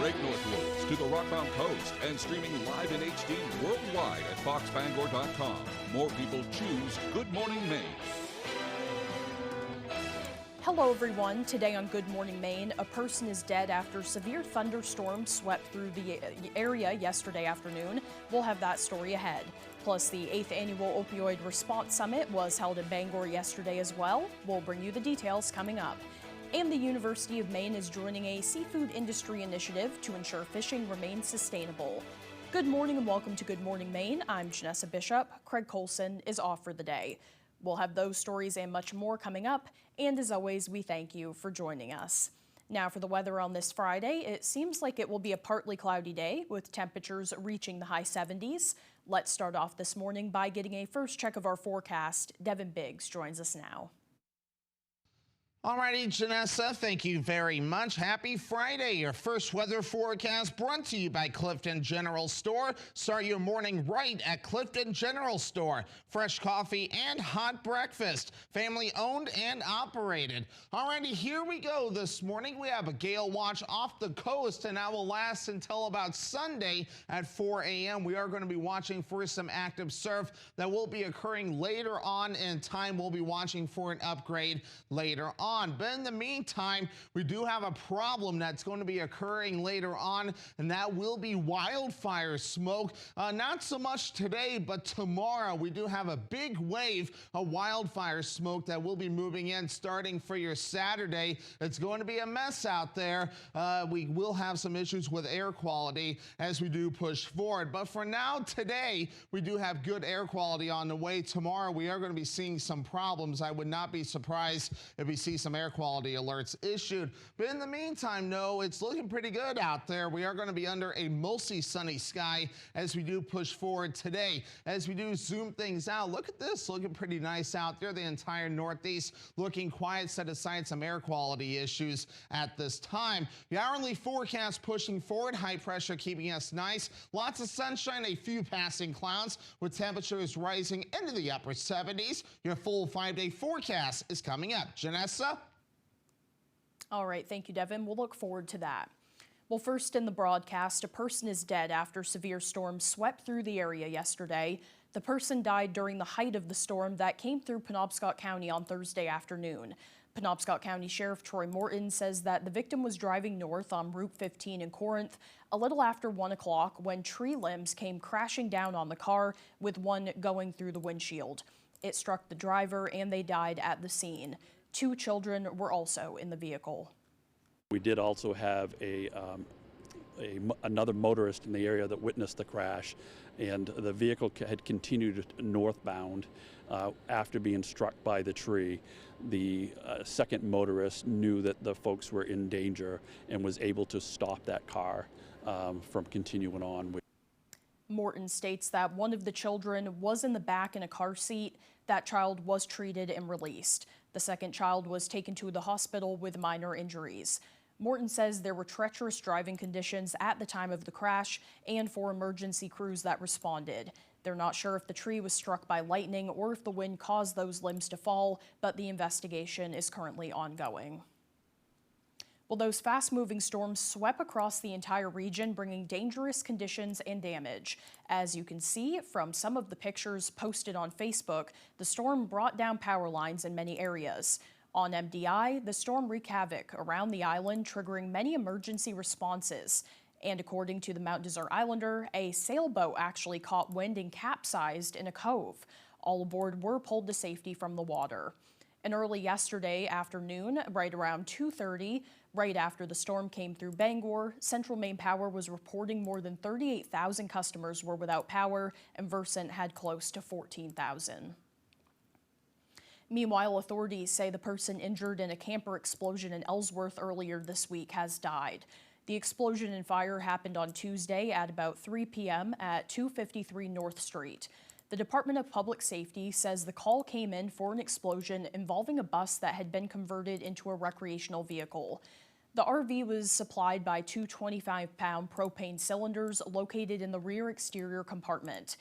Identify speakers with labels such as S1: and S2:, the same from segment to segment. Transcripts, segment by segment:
S1: Great North Woods to the Rockbound Coast and streaming live in HD worldwide at foxbangor.com. More people choose Good Morning Maine.
S2: Hello everyone. Today on Good Morning Maine, a person is dead after severe thunderstorms swept through the area yesterday afternoon. We'll have that story ahead. Plus, the 8th Annual Opioid Response Summit was held in Bangor yesterday as well. We'll bring you the details coming up. And the University of Maine is joining a seafood industry initiative to ensure fishing remains sustainable. Good morning and welcome to Good Morning Maine. I'm Janessa Bishop. Craig Colson is off for the day. We'll have those stories and much more coming up, and as always, we thank you for joining us. Now for the weather on this Friday, it seems like it will be a partly cloudy day with temperatures reaching the high 70s. Let's start off this morning by getting a first check of our forecast. Devin Biggs joins us now.
S3: Alrighty, Janessa, thank you very much. Happy Friday. Your first weather forecast brought to you by Clifton General Store. Start your morning right at Clifton General Store. Fresh coffee and hot breakfast. Family owned and operated. Alrighty, here we go this morning. We have a gale watch off the coast, and that will last until about Sunday at 4 a.m. We are going to be watching for some active surf that will be occurring later on in time. We'll be watching for an upgrade later on. But in the meantime, we do have a problem that's going to be occurring later on, and that will be wildfire smoke. Not so much today, but tomorrow we do have a big wave of wildfire smoke that will be moving in starting for your Saturday. It's going to be a mess out there. We will have some issues with air quality as we do push forward. But for now, today, we do have good air quality on the way. Tomorrow, we are going to be seeing some problems. I would not be surprised if we see some air quality alerts issued. But in the meantime, no, it's looking pretty good out there. We are going to be under a mostly sunny sky as we do push forward today. As we do zoom things out, look at this, looking pretty nice out there. The entire Northeast looking quiet, set aside some air quality issues at this time. The hourly forecast pushing forward, high pressure keeping us nice. Lots of sunshine, a few passing clouds with temperatures rising into the upper 70s. Your full 5-day forecast is coming up. Janessa?
S2: All right, thank you, Devin. We'll look forward to that. Well, first in the broadcast, a person is dead after severe storms swept through the area yesterday. The person died during the height of the storm that came through Penobscot County on Thursday afternoon. Penobscot County Sheriff Troy Morton says that the victim was driving north on Route 15 in Corinth a little after 1 o'clock when tree limbs came crashing down on the car, with one going through the windshield. It struck the driver and they died at the scene. 2 children were also in the vehicle.
S4: We did also have another motorist in the area that witnessed the crash, and the vehicle had continued northbound after being struck by the tree. The second motorist knew that the folks were in danger and was able to stop that car from continuing on.
S2: Morton states that one of the children was in the back in a car seat. That child was treated and released. The second child was taken to the hospital with minor injuries. Morton says there were treacherous driving conditions at the time of the crash and for emergency crews that responded. They're not sure if the tree was struck by lightning or if the wind caused those limbs to fall, but the investigation is currently ongoing. Well, those fast-moving storms swept across the entire region, bringing dangerous conditions and damage. As you can see from some of the pictures posted on Facebook, the storm brought down power lines in many areas. On MDI, the storm wreaked havoc around the island, triggering many emergency responses. And according to the Mount Desert Islander, a sailboat actually caught wind and capsized in a cove. All aboard were pulled to safety from the water. And early yesterday afternoon, right around 2:30, right after the storm came through Bangor, Central Maine Power was reporting more than 38,000 customers were without power, and Versant had close to 14,000. Meanwhile, authorities say the person injured in a camper explosion in Ellsworth earlier this week has died. The explosion and fire happened on Tuesday at about 3 p.m. at 253 North Street. The Department of Public Safety says the call came in for an explosion involving a bus that had been converted into a recreational vehicle. The RV was supplied by 2 25-pound propane cylinders located in the rear exterior compartment.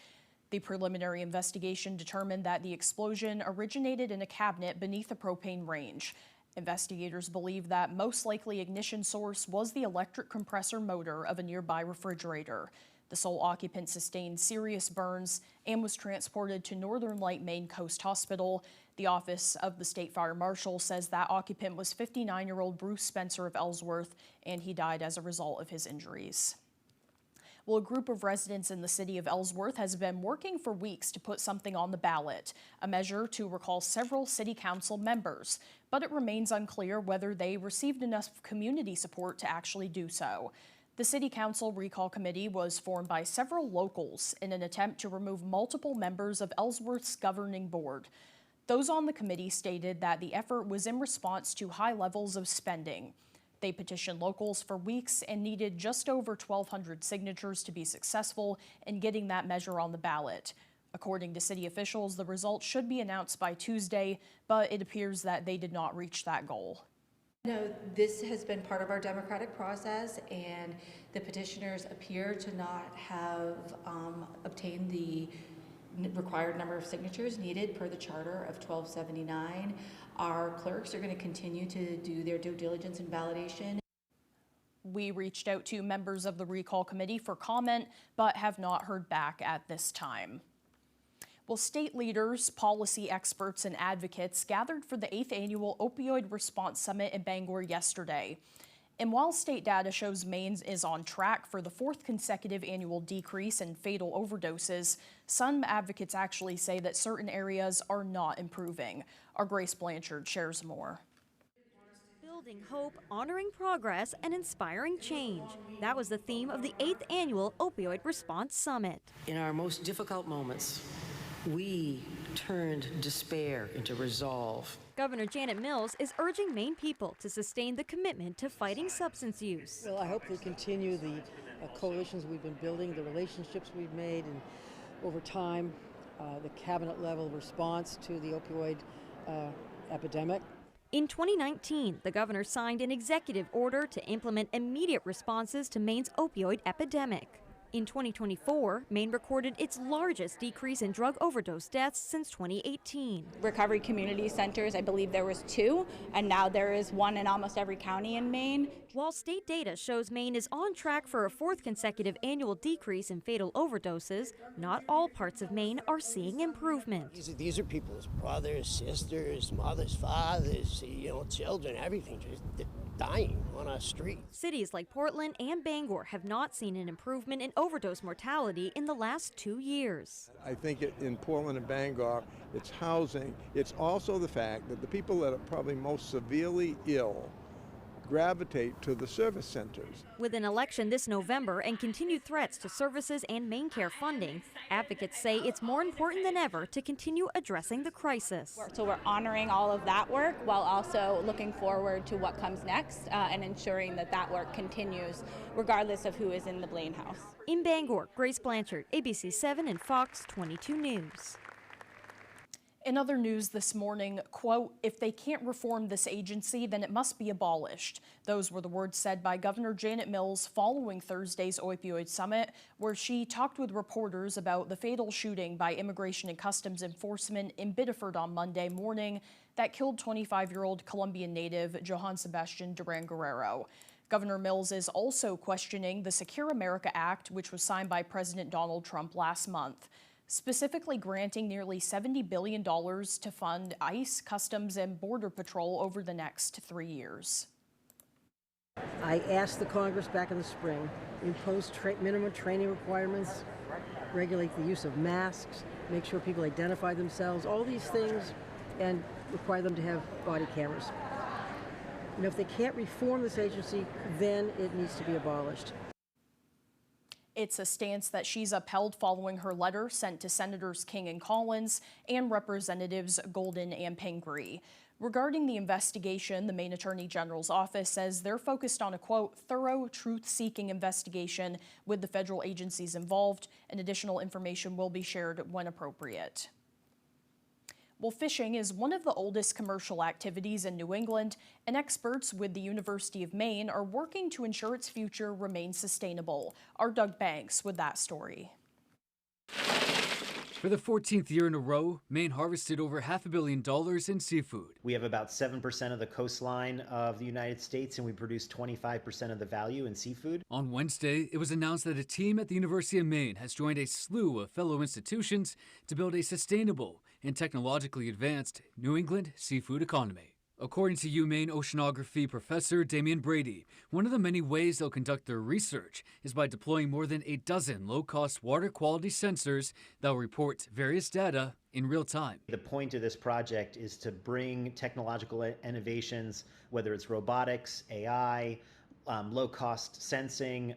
S2: The preliminary investigation determined that the explosion originated in a cabinet beneath the propane range. Investigators believe that most likely ignition source was the electric compressor motor of a nearby refrigerator. The sole occupant sustained serious burns and was transported to Northern Light Maine Coast Hospital. The office of the state fire marshal says that occupant was 59-year-old Bruce Spencer of Ellsworth, and he died as a result of his injuries. Well, a group of residents in the city of Ellsworth has been working for weeks to put something on the ballot, a measure to recall several city council members, but it remains unclear whether they received enough community support to actually do so. The City Council Recall Committee was formed by several locals in an attempt to remove multiple members of Ellsworth's governing board. Those on the committee stated that the effort was in response to high levels of spending. They petitioned locals for weeks and needed just over 1,200 signatures to be successful in getting that measure on the ballot. According to city officials, the results should be announced by Tuesday, but it appears that they did not reach that goal.
S5: No, this has been part of our democratic process, and the petitioners appear to not have obtained the required number of signatures needed per the charter of 1279. Our clerks are going to continue to do their due diligence and validation.
S2: We reached out to members of the recall committee for comment, but have not heard back at this time. Well, state leaders, policy experts, and advocates gathered for the 8th Annual Opioid Response Summit in Bangor yesterday. And while state data shows Maine is on track for the 4th consecutive annual decrease in fatal overdoses, some advocates actually say that certain areas are not improving. Our Grace Blanchard shares more.
S6: Building hope, honoring progress, and inspiring change. That was the theme of the 8th Annual Opioid Response Summit.
S7: In our most difficult moments, we turned despair into resolve.
S6: Governor Janet Mills is urging Maine people to sustain the commitment to fighting substance use.
S8: Well, I hope they continue the coalitions we've been building, the relationships we've made, and over time, the cabinet level response to the opioid epidemic.
S6: In 2019, the governor signed an executive order to implement immediate responses to Maine's opioid epidemic. In 2024, Maine recorded its largest decrease in drug overdose deaths since 2018.
S9: Recovery community centers, I believe there was 2, and now there is 1 in almost every county in Maine.
S6: While state data shows Maine is on track for a 4th consecutive annual decrease in fatal overdoses, not all parts of Maine are seeing improvement.
S10: These are people's brothers, sisters, mothers, fathers, children, everything, just dying on our streets.
S6: Cities like Portland and Bangor have not seen an improvement in overdose mortality in the last 2 years.
S11: I think in Portland and Bangor, it's housing. It's also the fact that the people that are probably most severely ill gravitate to the service centers.
S6: With an election this November and continued threats to services and Maine Care funding, advocates say it's more important than ever to continue addressing the crisis.
S9: So we're honoring all of that work while also looking forward to what comes next and ensuring that that work continues regardless of who is in the Blaine House.
S6: In Bangor, Grace Blanchard, ABC 7 and Fox 22 News.
S2: In other news this morning, quote, "If they can't reform this agency, then it must be abolished." Those were the words said by Governor Janet Mills following Thursday's opioid summit, where she talked with reporters about the fatal shooting by Immigration and Customs Enforcement in Biddeford on Monday morning that killed 25-year-old Colombian native Johann Sebastian Duran Guerrero. Governor Mills is also questioning the Secure America Act, which was signed by President Donald Trump last month, specifically granting nearly $70 billion to fund ICE, Customs, and Border Patrol over the next 3 years.
S8: I asked the Congress back in the spring, impose minimum training requirements, regulate the use of masks, make sure people identify themselves, all these things, and require them to have body cameras. If they can't reform this agency, then it needs to be abolished.
S2: It's a stance that she's upheld following her letter sent to Senators King and Collins and Representatives Golden and Pingree. Regarding the investigation, the Maine Attorney General's office says they're focused on a, quote, "thorough, truth-seeking investigation with the federal agencies involved, and additional information will be shared when appropriate." Well, fishing is one of the oldest commercial activities in New England, and experts with the University of Maine are working to ensure its future remains sustainable. Our Doug Banks with that story.
S12: For the 14th year in a row, Maine harvested over $500 million in seafood.
S13: We have about 7% of the coastline of the United States, and we produce 25% of the value in seafood.
S12: On Wednesday, it was announced that a team at the University of Maine has joined a slew of fellow institutions to build a sustainable and technologically advanced New England seafood economy. According to UMaine oceanography professor Damian Brady, one of the many ways they'll conduct their research is by deploying more than a dozen low-cost water quality sensors that will report various data in real time.
S13: The point of this project is to bring technological innovations, whether it's robotics, AI, low-cost sensing,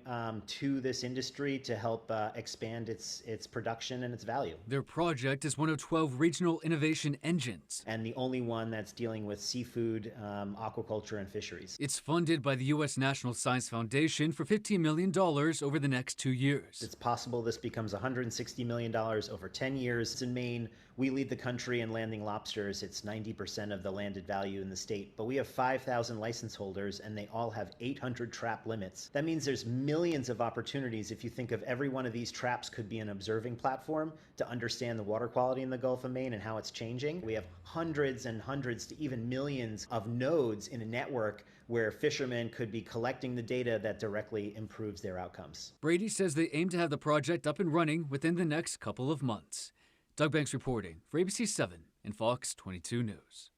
S13: to this industry to help expand its production and its value.
S12: Their project is one of 12 regional innovation engines,
S13: and the only one that's dealing with seafood, aquaculture, and fisheries.
S12: It's funded by the U.S. National Science Foundation for $15 million over the next 2 years.
S13: It's possible this becomes $160 million over 10 years. In Maine, we lead the country in landing lobsters. It's 90% of the landed value in the state. But we have 5,000 license holders, and they all have 800 trap limits. That means there's millions of opportunities. If you think of every one of these traps could be an observing platform to understand the water quality in the Gulf of Maine and how it's changing. We have hundreds and hundreds to even millions of nodes in a network where fishermen could be collecting the data that directly improves their outcomes.
S12: Brady says they aim to have the project up and running within the next couple of months. Doug Banks reporting for ABC 7 and Fox 22 News.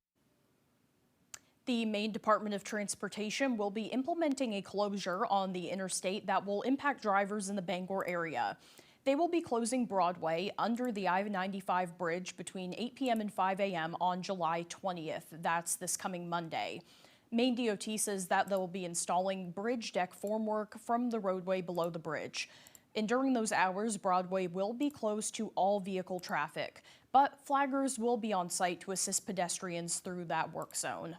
S2: The Maine Department of Transportation will be implementing a closure on the interstate that will impact drivers in the Bangor area. They will be closing Broadway under the I-95 bridge between 8 p.m. and 5 a.m. on July 20th. That's this coming Monday. Maine DOT says that they'll be installing bridge deck formwork from the roadway below the bridge. And during those hours, Broadway will be closed to all vehicle traffic, but flaggers will be on site to assist pedestrians through that work zone.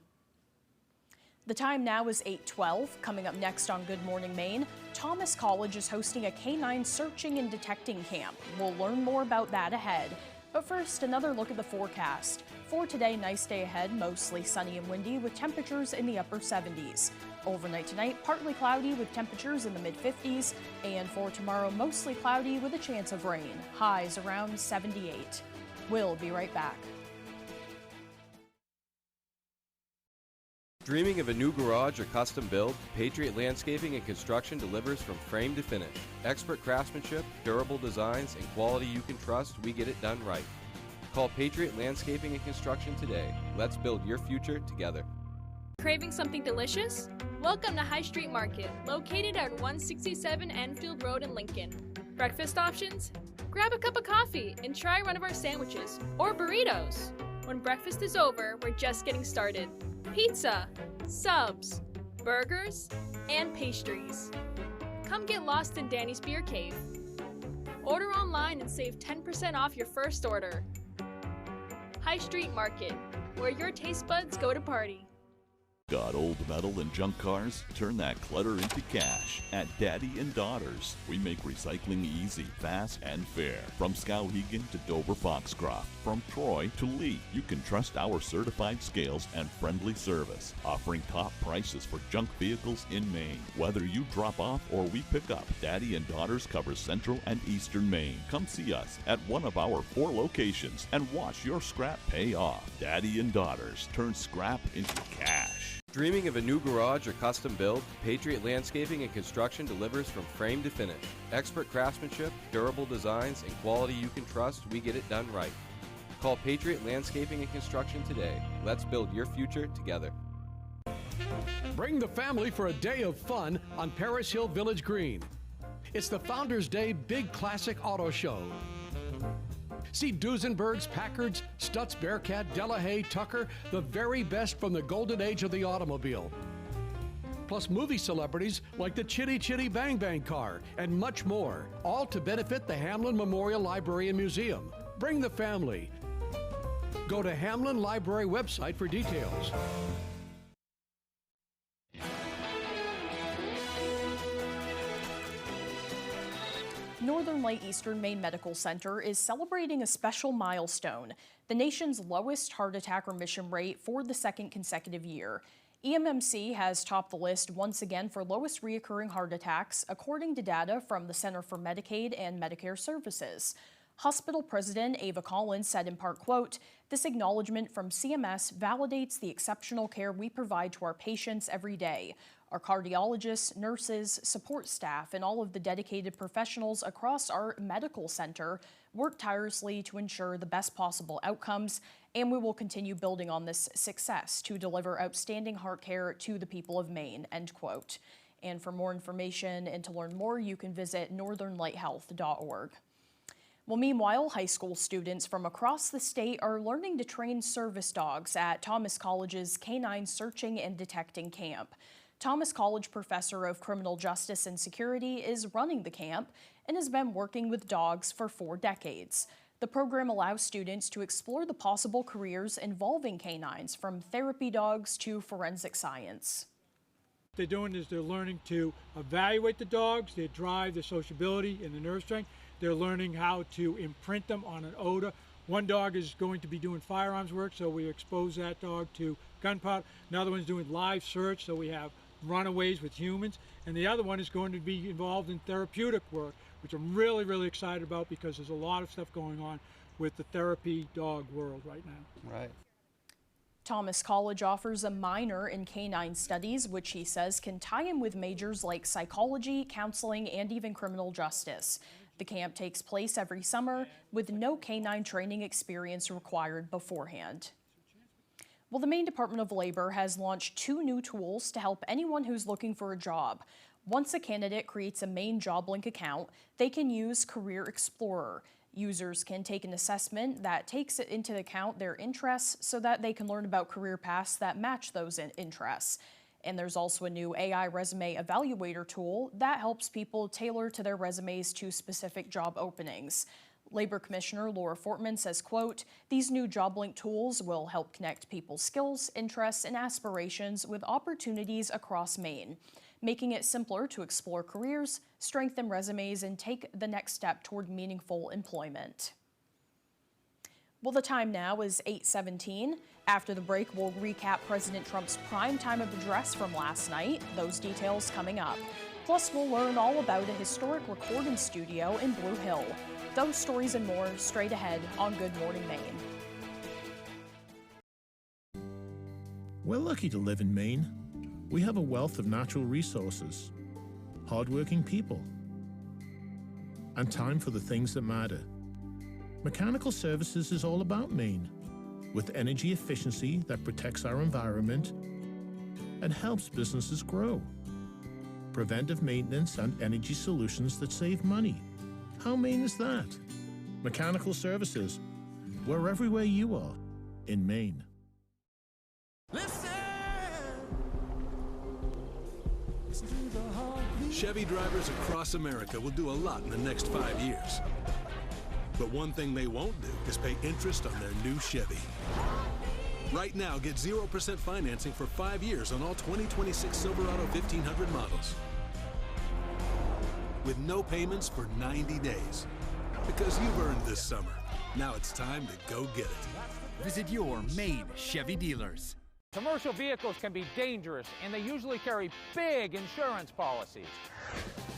S2: The time now is 8:12. Coming up next on Good Morning Maine, Thomas College is hosting a canine searching and detecting camp. We'll learn more about that ahead. But first, another look at the forecast. For today, nice day ahead, mostly sunny and windy with temperatures in the upper 70s. Overnight tonight, partly cloudy with temperatures in the mid-50s. And for tomorrow, mostly cloudy with a chance of rain. Highs around 78. We'll be right back.
S14: Dreaming of a new garage or custom build? Patriot Landscaping and Construction delivers from frame to finish. Expert craftsmanship, durable designs, and quality you can trust, we get it done right. Call Patriot Landscaping and Construction today. Let's build your future together.
S15: Craving something delicious? Welcome to High Street Market, located at 167 Enfield Road in Lincoln. Breakfast options? Grab a cup of coffee and try one of our sandwiches or burritos. When breakfast is over, we're just getting started. Pizza, subs, burgers, and pastries. Come get lost in Danny's Beer Cave. Order online and save 10% off your first order. High Street Market, where your taste buds go to party.
S16: Got old metal and junk cars? Turn that clutter into cash at Daddy and Daughters. We make recycling easy, fast, and fair. From Skowhegan to Dover Foxcroft, from Troy to Lee, you can trust our certified scales and friendly service, offering top prices for junk vehicles in Maine. Whether you drop off or we pick up, Daddy and Daughters covers Central and Eastern Maine. Come see us at one of our 4 locations and watch your scrap pay off. Daddy and Daughters turn scrap into cash.
S14: Dreaming of a new garage or custom build? Patriot Landscaping and Construction delivers from frame to finish. Expert craftsmanship, durable designs, and quality you can trust, we get it done right. Call Patriot Landscaping and Construction today. Let's build your future together.
S17: Bring the family for a day of fun on Paris Hill Village Green. It's the Founders Day Big Classic Auto Show. See Duesenbergs, Packards, Stutz, Bearcat, Delahaye, Tucker, the very best from the golden age of the automobile. Plus movie celebrities like the Chitty Chitty Bang Bang car and much more, all to benefit the Hamlin Memorial Library and Museum. Bring the family. Go to Hamlin Library website for details.
S2: Northern Light Eastern Maine Medical Center is celebrating a special milestone, the nation's lowest heart attack remission rate for the second consecutive year. EMMC has topped the list once again for lowest reoccurring heart attacks, according to data from the Center for Medicaid and Medicare Services. Hospital President Ava Collins said in part, quote, "This acknowledgement from CMS validates the exceptional care we provide to our patients every day. Our cardiologists, nurses, support staff, and all of the dedicated professionals across our medical center work tirelessly to ensure the best possible outcomes, and we will continue building on this success to deliver outstanding heart care to the people of Maine," end quote. And for more information and to learn more, you can visit northernlighthealth.org. Well, meanwhile, high school students from across the state are learning to train service dogs at Thomas College's Canine Searching and Detecting Camp. Thomas College professor of criminal justice and security is running the camp and has been working with dogs for 4 decades. The program allows students to explore the possible careers involving canines, from therapy dogs to forensic science.
S18: What they're doing is they're learning to evaluate the dogs, their drive, their sociability, and their nerve strength. They're learning how to imprint them on an odor. One dog is going to be doing firearms work, so we expose that dog to gunpowder. Another one's doing live search, so we have runaways with humans. And the other one is going to be involved in therapeutic work, which I'm really, really excited about because there's a lot of stuff going on with the therapy dog world right now.
S19: Right.
S2: Thomas College offers a minor in canine studies, which he says can tie in with majors like psychology, counseling, and even criminal justice. The camp takes place every summer with no canine training experience required beforehand. Well, the Maine Department of Labor has launched 2 new tools to help anyone who's looking for a job. Once a candidate creates a Maine JobLink account, they can use Career Explorer. Users can take an assessment that takes into account their interests so that they can learn about career paths that match those interests. And there's also a new AI resume evaluator tool that helps people tailor to their resumes to specific job openings. Labor Commissioner Laura Fortman says, quote, "These new JobLink tools will help connect people's skills, interests, and aspirations with opportunities across Maine, making it simpler to explore careers, strengthen resumes, and take the next step toward meaningful employment." Well, the time now is 8:17. After the break, we'll recap President Trump's primetime address from last night. Those details coming up. Plus, we'll learn all about a historic recording studio in Blue Hill. Those stories and more straight ahead on Good Morning Maine.
S20: We're lucky to live in Maine. We have a wealth of natural resources, hardworking people, and time for the things that matter. Mechanical Services is all about Maine, with energy efficiency that protects our environment and helps businesses grow. Preventive maintenance and energy solutions that save money. How Maine is that? Mechanical Services. We're everywhere you are in Maine.
S21: Chevy drivers across America will do a lot in the next 5 years. But one thing they won't do is pay interest on their new Chevy. Right now, get 0% financing for 5 years on all 2026 Silverado 1500 models. With no payments for 90 days. Because you've earned this summer. Now it's time to go get it.
S22: Visit your Maine Chevy dealers.
S23: Commercial vehicles can be dangerous, and they usually carry big insurance policies.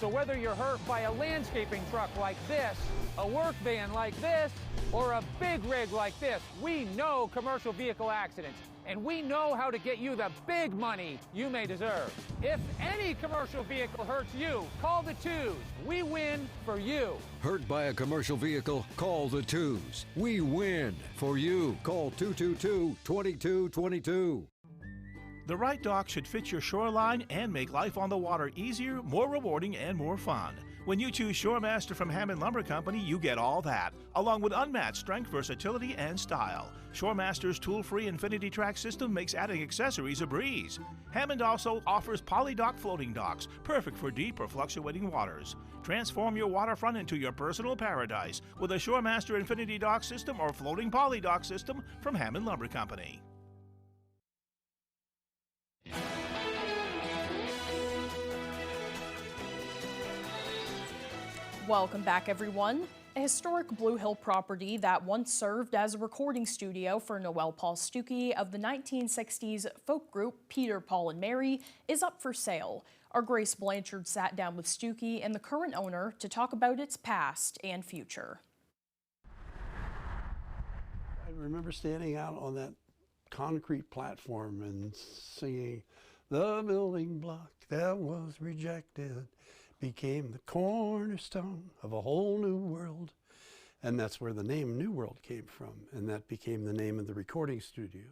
S23: So whether you're hurt by a landscaping truck like this, a work van like this, or a big rig like this, we know commercial vehicle accidents, and we know how to get you the big money you may deserve. If any commercial vehicle hurts you, call the Twos. We win for you.
S24: Hurt by a commercial vehicle? Call the Twos. We win for you. Call 222-2222.
S25: The right dock should fit your shoreline and make life on the water easier, more rewarding, and more fun. When you choose Shoremaster from Hammond Lumber Company, you get all that, along with unmatched strength, versatility, and style. Shoremaster's tool-free Infinity Track system makes adding accessories a breeze. Hammond also offers polydock floating docks, perfect for deep or fluctuating waters. Transform your waterfront into your personal paradise with a Shoremaster Infinity Dock system or floating polydock system from Hammond Lumber Company.
S2: Welcome back, everyone. A historic Blue Hill property that once served as a recording studio for Noel Paul Stuckey of the 1960s folk group Peter, Paul, and Mary is up for sale. Our Grace Blanchard sat down with Stuckey and the current owner to talk about its past and future.
S1: remember standing out on that concrete platform and singing, "The building block that was rejected became the cornerstone of a whole new world." And that's where the name New World came from, and that became the name of the recording studio.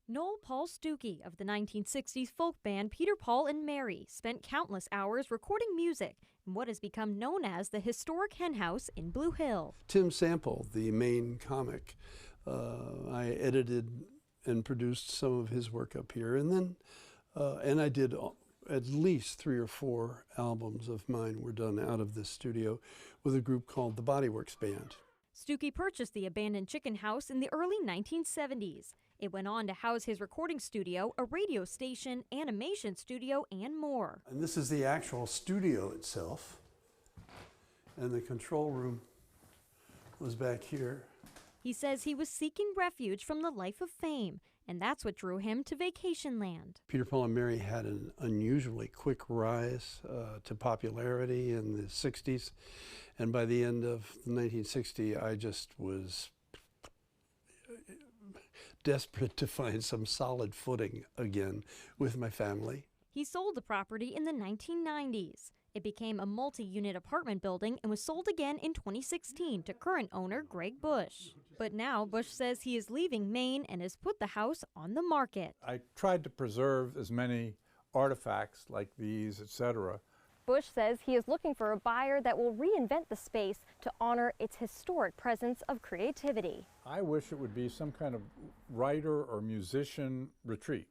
S6: Noel Paul Stuckey of the 1960s folk band Peter, Paul and Mary spent countless hours recording music in what has become known as the historic hen house in Blue Hill.
S1: Tim Sample, the main comic, I edited and produced some of his work up here, and then and I did at least 3 or 4 albums of mine were done out of this studio with a group called the Bodyworks Band.
S6: Stuckey purchased the abandoned chicken house in the early 1970s. It went on to house his recording studio, a radio station, animation studio, and more.
S1: And this is the actual studio itself. And the control room was back here.
S6: He says he was seeking refuge from the life of fame, and that's what drew him to Vacationland.
S1: Peter, Paul and Mary had an unusually quick rise to popularity in the 60s. And by the end of 1960, I just was desperate to find some solid footing again with my family.
S6: He sold the property in the 1990s. It became a multi-unit apartment building and was sold again in 2016 to current owner Greg Bush. But now Bush says he is leaving Maine and has put the house on the market.
S3: I tried to preserve as many artifacts like these, etc.
S6: Bush says he is looking for a buyer that will reinvent the space to honor its historic presence of creativity.
S3: I wish it would be some kind of writer or musician retreat,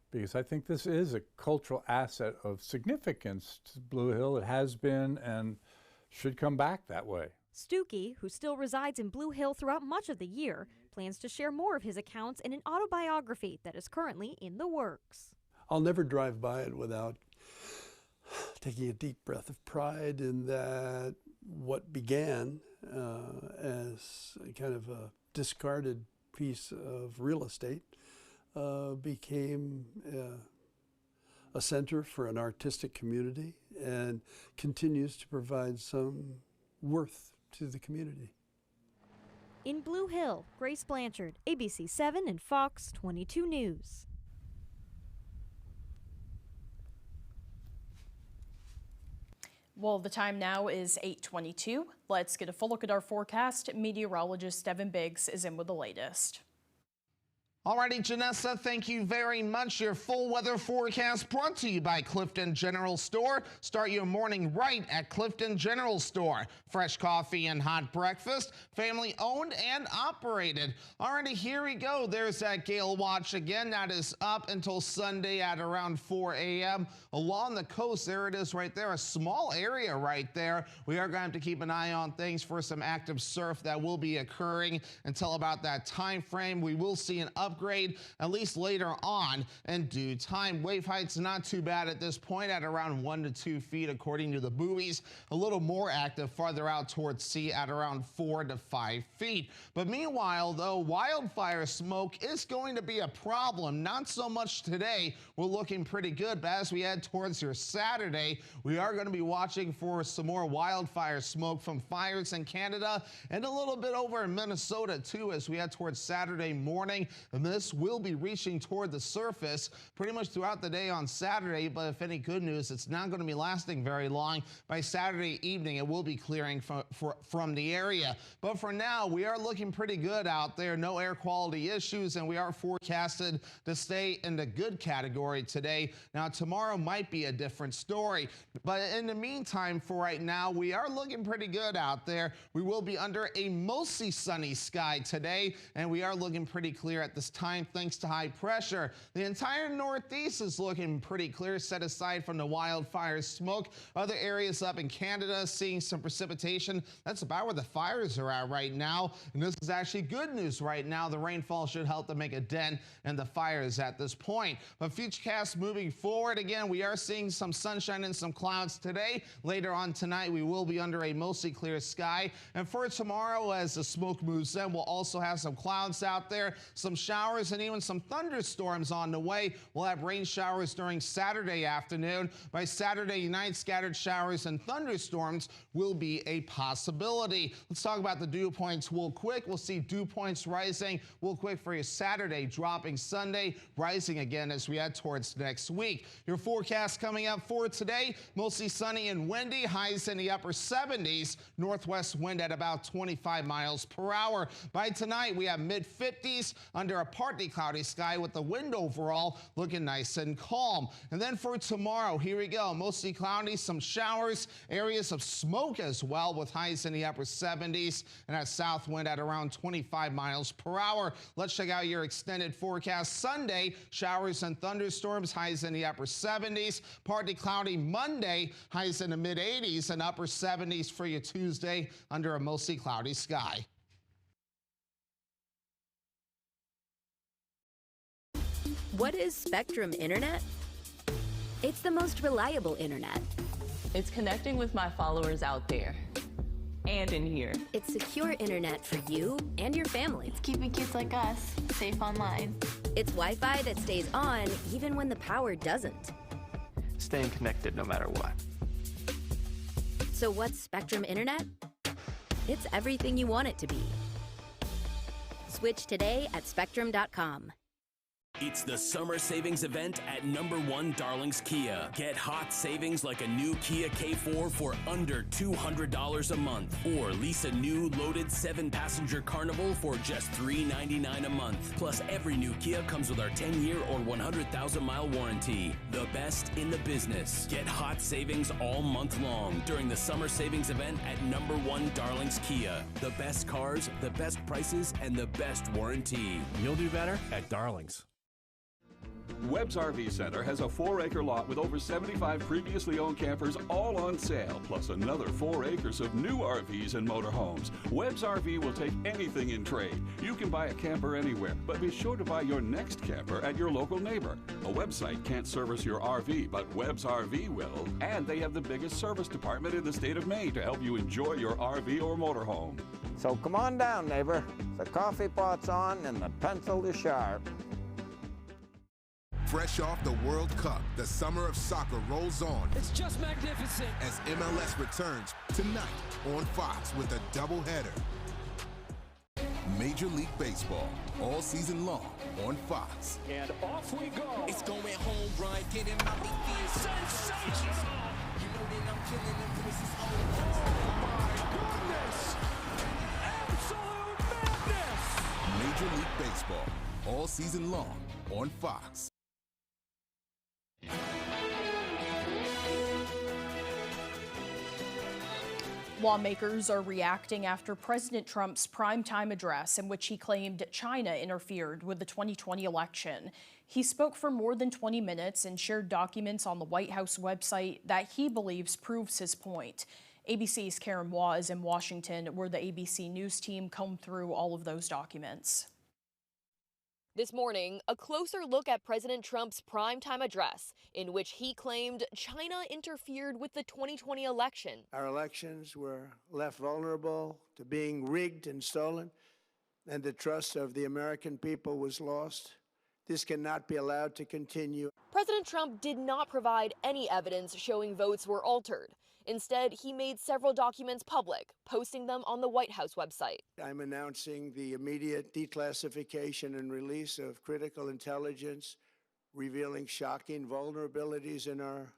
S3: because I think this is a cultural asset of significance to Blue Hill. It has been and should come back that way.
S6: Stuckey, who still resides in Blue Hill throughout much of the year, plans to share more of his accounts in an autobiography that is currently in the works.
S1: I'll never drive by it without taking a deep breath of pride in that what began as a kind of a discarded piece of real estate became a center for an artistic community and continues to provide some worth to the community.
S6: In Blue Hill, Grace Blanchard, ABC 7 and Fox 22 News.
S2: Well, the time now is 8:22. Let's get a full look at our forecast. Meteorologist Devin Biggs is in with the latest.
S4: Alrighty, Janessa, thank you very much. Your full weather forecast brought to you by Clifton General Store. Start your morning right at Clifton General Store. Fresh coffee and hot breakfast, family owned and operated. Alrighty, here we go. There's that gale watch again. That is up until Sunday at around 4 a.m. Along the coast, there it is right there, a small area right there. We are going to have to keep an eye on things for some active surf that will be occurring until about that time frame. We will see an upgrade at least later on in due time. Wave height's not too bad at this point at around 1 to 2 feet according to the buoys. A little more active farther out towards sea at around 4 to 5 feet. But meanwhile, though, wildfire smoke is going to be a problem. Not so much today. We're looking pretty good, but as we head towards your Saturday, we are going to be watching for some more wildfire smoke from fires in Canada and a little bit over in Minnesota too as we head towards Saturday morning. And this will be reaching toward the surface pretty much throughout the day on Saturday, but if any good news, it's not going to be lasting very long. By Saturday evening, it will be clearing from the area. But for now, we are looking pretty good out there. No air quality issues, and we are forecasted to stay in the good category today. Now, tomorrow might be a different story, but in the meantime, for right now, we are looking pretty good out there. We will be under a mostly sunny sky today, and we are looking pretty clear at this time thanks to high pressure. The entire Northeast is looking pretty clear, set aside from the wildfire smoke. Other areas up in Canada seeing some precipitation. That's about where the fires are at right now, and this is actually good news right now. The rainfall should help to make a dent in the fires at this point. But futurecast moving forward, again, we are seeing some sunshine and some clouds today. Later on tonight, we will be under a mostly clear sky. And for tomorrow, as the smoke moves in, we'll also have some clouds out there, some showers showers and even some thunderstorms on the way. We'll have rain showers during Saturday afternoon. By Saturday night, scattered showers and thunderstorms will be a possibility. Let's talk about the dew points real quick. We'll see dew points rising real quick for you Saturday, dropping Sunday, rising again as we head towards next week. Your forecast coming up for today, mostly sunny and windy, highs in the upper 70s, northwest wind at about 25 miles per hour. By tonight, we have mid-50s under a partly cloudy sky with the wind overall looking nice and calm. And then for tomorrow, here we go, mostly cloudy, some showers, areas of smoke as well with highs in the upper 70s and a south wind at around 25 miles per hour. Let's check out your extended forecast. Sunday, showers and thunderstorms, highs in the upper 70s, partly cloudy Monday, highs in the mid-80s and upper 70s for you Tuesday under a mostly cloudy sky.
S5: What is Spectrum Internet? It's the most reliable internet.
S7: It's connecting with my followers out there and in here.
S5: It's secure internet for you and your family.
S10: It's keeping kids like us safe online.
S5: It's Wi-Fi that stays on even when the power doesn't.
S11: Staying connected no matter what.
S5: So what's Spectrum Internet? It's everything you want it to be. Switch today at spectrum.com.
S19: It's the summer savings event at #1 Darlings Kia. Get hot savings like a new Kia K4 for under $200 a month. Or lease a new loaded 7-passenger Carnival for just $399 a month. Plus, every new Kia comes with our 10-year or 100,000-mile warranty. The best in the business. Get hot savings all month long during the summer savings event at #1 Darlings Kia. The best cars, the best prices, and the best warranty.
S26: You'll do better at Darlings.
S27: Webb's RV Center has a 4-acre lot with over 75 previously owned campers all on sale, plus another 4 acres of new RVs and motorhomes. Webb's RV will take anything in trade. You can buy a camper anywhere, but be sure to buy your next camper at your local neighbor. A website can't service your RV, but Webb's RV will. And they have the biggest service department in the state of Maine to help you enjoy your RV or motorhome.
S28: So come on down, neighbor. The coffee pot's on and the pencil is sharp.
S29: Fresh off the World Cup, the summer of soccer rolls on.
S30: It's just magnificent.
S29: As MLS returns tonight on Fox with a doubleheader. Major League Baseball, all season long on Fox.
S30: And off we go.
S31: It's going home run, get him out the field.
S30: Sensational.
S31: You know that I'm killing him, this is
S30: oh my goodness. Absolute madness.
S29: Major League Baseball, all season long on Fox.
S2: Lawmakers are reacting after President Trump's primetime address in which he claimed China interfered with the 2020 election. He spoke for more than 20 minutes and shared documents on the White House website that he believes proves his point. ABC's Karen Waugh is in Washington, where the ABC News team combed through all of those documents.
S32: This morning, a closer look at President Trump's primetime address, in which he claimed China interfered with the 2020 election.
S33: Our elections were left vulnerable to being rigged and stolen, and the trust of the American people was lost. This cannot be allowed to continue.
S32: President Trump did not provide any evidence showing votes were altered. Instead, he made several documents public, posting them on the White House website.
S33: I'm announcing the immediate declassification and release of critical intelligence, revealing shocking vulnerabilities in our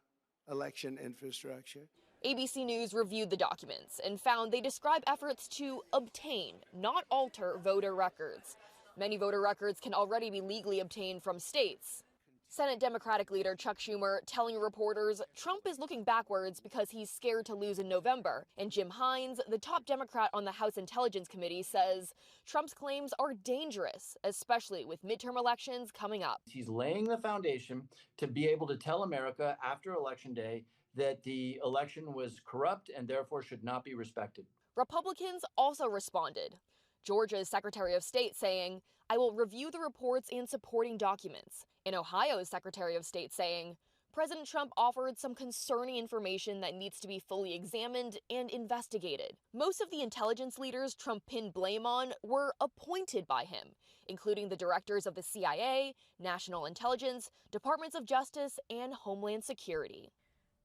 S33: election infrastructure.
S32: ABC News reviewed the documents and found they describe efforts to obtain, not alter, voter records. Many voter records can already be legally obtained from states. Senate Democratic leader Chuck Schumer telling reporters Trump is looking backwards because he's scared to lose in November. And Jim Hines, the top Democrat on the House Intelligence Committee, says Trump's claims are dangerous, especially with midterm elections coming up.
S34: He's laying the foundation to be able to tell America after Election Day that the election was corrupt and therefore should not be respected.
S32: Republicans also responded. Georgia's Secretary of State saying, I will review the reports and supporting documents. And Ohio's Secretary of State saying, President Trump offered some concerning information that needs to be fully examined and investigated. Most of the intelligence leaders Trump pinned blame on were appointed by him, including the directors of the CIA, National Intelligence, Departments of Justice, and Homeland Security.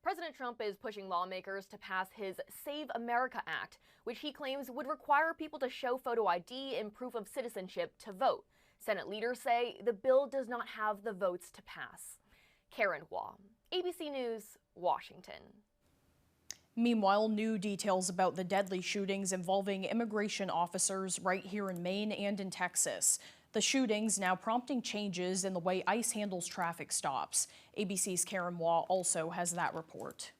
S32: President Trump is pushing lawmakers to pass his Save America Act, which he claims would require people to show photo ID and proof of citizenship to vote. Senate leaders say the bill does not have the votes to pass. Karen Hua, ABC News, Washington.
S2: Meanwhile, new details about the deadly shootings involving immigration officers right here in Maine and in Texas. The shootings now prompting changes in the way ICE handles traffic stops. ABC's Karen Hua also has that report.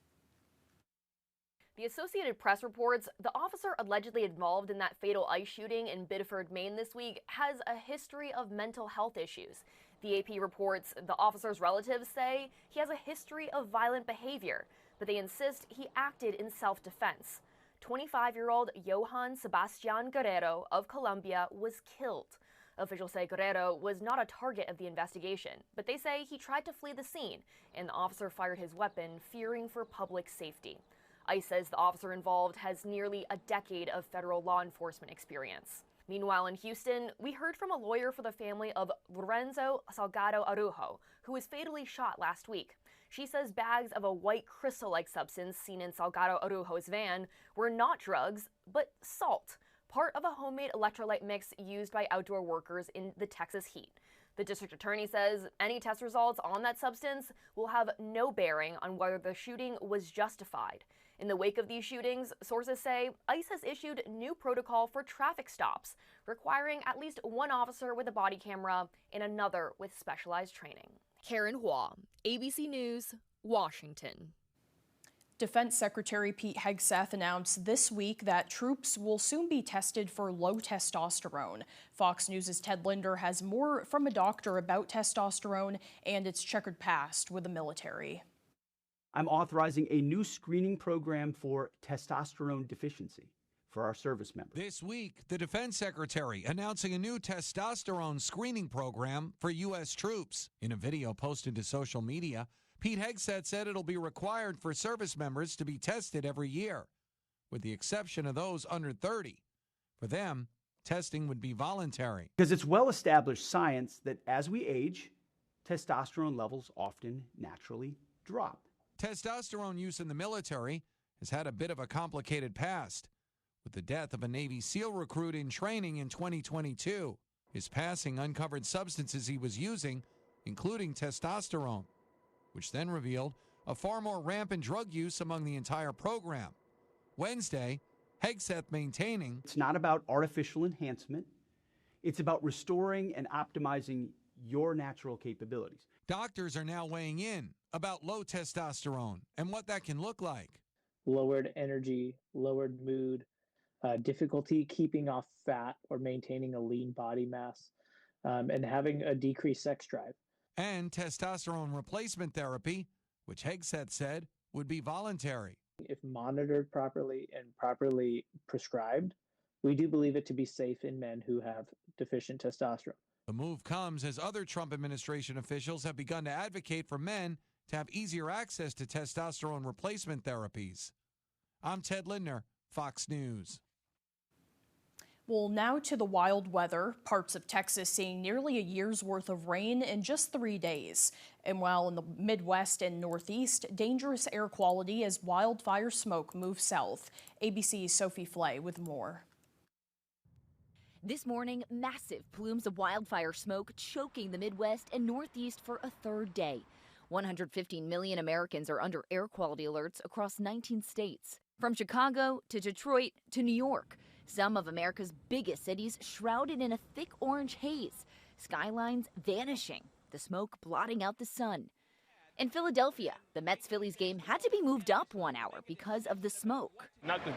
S32: The Associated Press reports the officer allegedly involved in that fatal ICE shooting in Biddeford, Maine this week has a history of mental health issues. The AP reports the officer's relatives say he has a history of violent behavior, but they insist he acted in self-defense. 25-year-old Johann Sebastian Guerrero of Colombia was killed. Officials say Guerrero was not a target of the investigation, but they say he tried to flee the scene, and the officer fired his weapon, fearing for public safety. ICE says the officer involved has nearly a decade of federal law enforcement experience. Meanwhile, in Houston, we heard from a lawyer for the family of Lorenzo Salgado Arujo, who was fatally shot last week. She says bags of a white crystal-like substance seen in Salgado Arujo's van were not drugs, but salt, part of a homemade electrolyte mix used by outdoor workers in the Texas heat. The district attorney says any test results on that substance will have no bearing on whether the shooting was justified. In the wake of these shootings, sources say ICE has issued new protocol for traffic stops, requiring at least one officer with a body camera and another with specialized training. Karen Hua, ABC News, Washington.
S2: Defense Secretary Pete Hegseth announced this week that troops will soon be tested for low testosterone. Fox News' Ted Linder has more from a doctor about testosterone and its checkered past with the military.
S8: I'm authorizing a new screening program for testosterone deficiency for our service members.
S9: This week, the Defense Secretary announcing a new testosterone screening program for U.S. troops. In a video posted to social media, Pete Hegseth said it'll be required for service members to be tested every year, with the exception of those under 30. For them, testing would be voluntary.
S8: Because it's well-established science that as we age, testosterone levels often naturally drop.
S9: Testosterone use in the military has had a bit of a complicated past, with the death of a Navy SEAL recruit in training in 2022. His passing uncovered substances he was using, including testosterone, which then revealed a far more rampant drug use among the entire program. Wednesday, Hegseth maintaining
S8: it's not about artificial enhancement. It's about restoring and optimizing your natural capabilities.
S9: Doctors are now weighing in about low testosterone and what that can look like.
S12: Lowered energy, lowered mood, difficulty keeping off fat or maintaining a lean body mass, and having a decreased sex drive.
S9: And testosterone replacement therapy, which Hegseth said would be voluntary.
S12: If monitored properly and properly prescribed, we do believe it to be safe in men who have deficient testosterone.
S9: The move comes as other Trump administration officials have begun to advocate for men to have easier access to testosterone replacement therapies. I'm Ted Lindner, Fox News.
S2: Well, now to the wild weather. Parts of Texas seeing nearly a year's worth of rain in just 3 days. And while in the Midwest and Northeast, dangerous air quality as wildfire smoke moves south. ABC's Sophie Flay with more.
S13: This morning, massive plumes of wildfire smoke choking the Midwest and Northeast for a third day. 115 million Americans are under air quality alerts across 19 states. From Chicago to Detroit to New York, some of America's biggest cities shrouded in a thick orange haze, skylines vanishing, the smoke blotting out the sun. In Philadelphia, the Mets-Phillies game had to be moved up 1 hour because of the smoke.
S14: Not the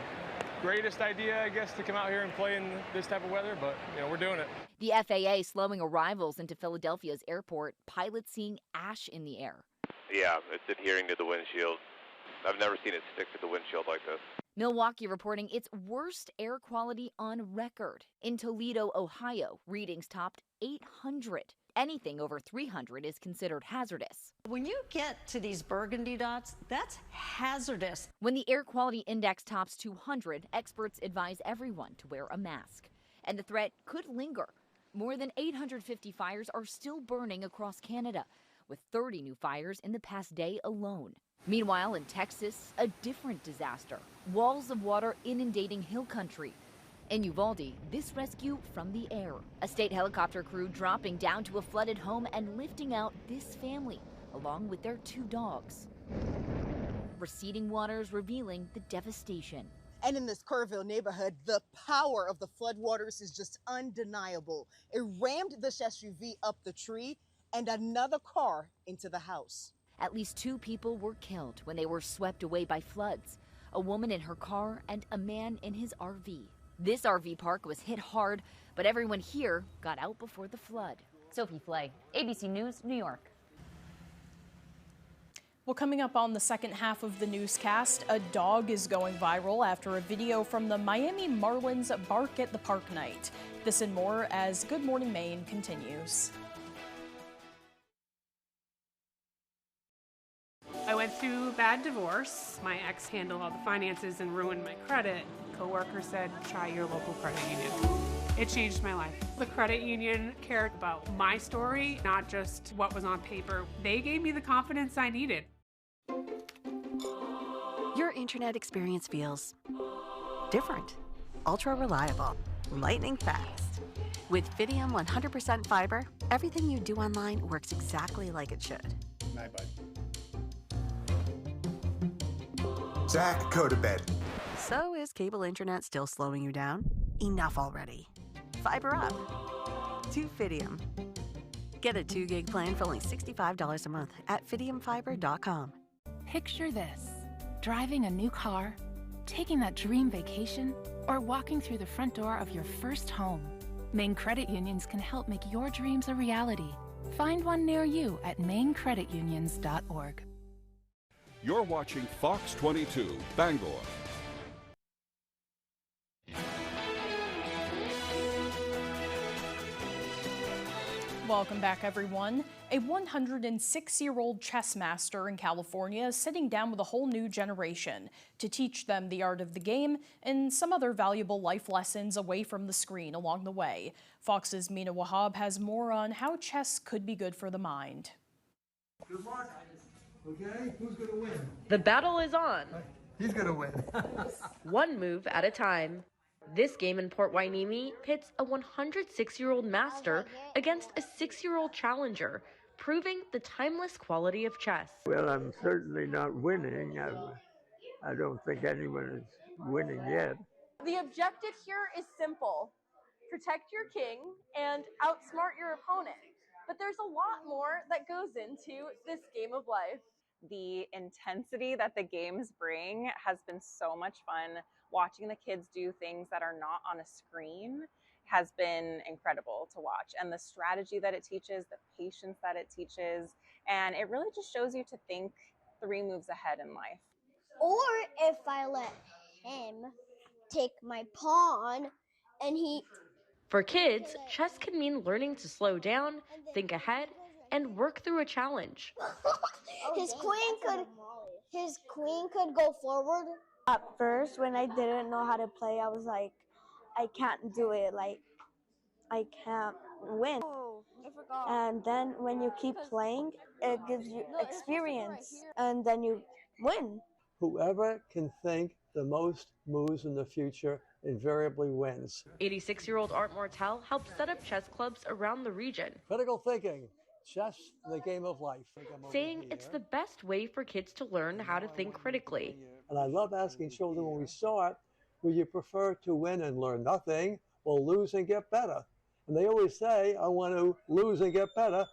S14: greatest idea, I guess, to come out here and play in this type of weather, but, we're doing it.
S13: The FAA slowing arrivals into Philadelphia's airport, pilots seeing ash in the air.
S15: Yeah, it's adhering to the windshield. I've never seen it stick to the windshield like this.
S13: Milwaukee reporting its worst air quality on record. In Toledo, Ohio, readings topped 800. Anything over 300 is considered hazardous.
S1: When you get to these burgundy dots, that's hazardous.
S13: When the air quality index tops 200, experts advise everyone to wear a mask. And the threat could linger. More than 850 fires are still burning across Canada, with 30 new fires in the past day alone. Meanwhile, in Texas, a different disaster. Walls of water inundating hill country. In Uvalde, this rescue from the air. A state helicopter crew dropping down to a flooded home and lifting out this family, along with their 2 dogs. Receding waters revealing the devastation.
S3: And in this Kerrville neighborhood, the power of the floodwaters is just undeniable. It rammed this SUV up the tree and another car into the house.
S13: At least 2 people were killed when they were swept away by floods. A woman in her car and a man in his RV. This RV park was hit hard, but everyone here got out before the flood.
S4: Sophie Flay, ABC News, New York.
S2: Well, coming up on the second half of the newscast, a dog is going viral after a video from the Miami Marlins bark at the park night. This and more as Good Morning Maine continues.
S6: I went through a bad divorce. My ex handled all the finances and ruined my credit. A coworker said, try your local credit union. It changed my life. The credit union cared about my story, not just what was on paper. They gave me the confidence I needed.
S7: Your internet experience feels different, ultra reliable, lightning fast. With Fidium 100% fiber, everything you do online works exactly like it should.
S29: Bye, bud. Zach, go to bed.
S7: So is cable internet still slowing you down? Enough already. Fiber up to Fidium. Get a 2 gig plan for only $65 a month at fidiumfiber.com.
S16: Picture this: driving a new car, taking that dream vacation, or walking through the front door of your first home. Maine Credit Unions can help make your dreams a reality. Find one near you at mainecreditunions.org.
S27: You're watching Fox 22, Bangor.
S2: Welcome back, everyone. A 106-year-old chess master in California is sitting down with a whole new generation to teach them the art of the game and some other valuable life lessons away from the screen along the way. Fox's Mina Wahab has more on how chess could be good for the mind.
S17: Good luck. Okay, who's going to win?
S18: The battle is on.
S17: He's going to win.
S18: One move at a time. This game in Port Hueneme pits a 106-year-old master against a 6-year-old challenger, proving the timeless quality of chess.
S20: Well, I'm certainly not winning. I don't think anyone is winning yet.
S21: The objective here is simple. Protect your king and outsmart your opponent. But there's a lot more that goes into this game of life.
S22: The intensity that the games bring has been so much fun. Watching the kids do things that are not on a screen has been incredible to watch. And the strategy that it teaches, the patience that it teaches, and it really just shows you to think 3 moves ahead in life.
S23: Or if I let him take my pawn and he...
S18: For kids, chess can mean learning to slow down, think ahead, and work through a challenge.
S23: His queen could go forward.
S24: At first, when I didn't know how to play, I was like, I can't do it. Like, I can't win.
S23: Oh, I forgot.
S24: And then when you keep playing, it gives you experience, and then you win.
S25: Whoever can think the most moves in the future invariably wins.
S18: 86-year-old Art Mortel helped set up chess clubs around the region.
S25: Critical thinking, chess, the game of life.
S18: Saying it's the best way for kids to learn how to think critically.
S25: And I love asking children when we start, would you prefer to win and learn nothing or lose and get better? And they always say, I want to lose and get better,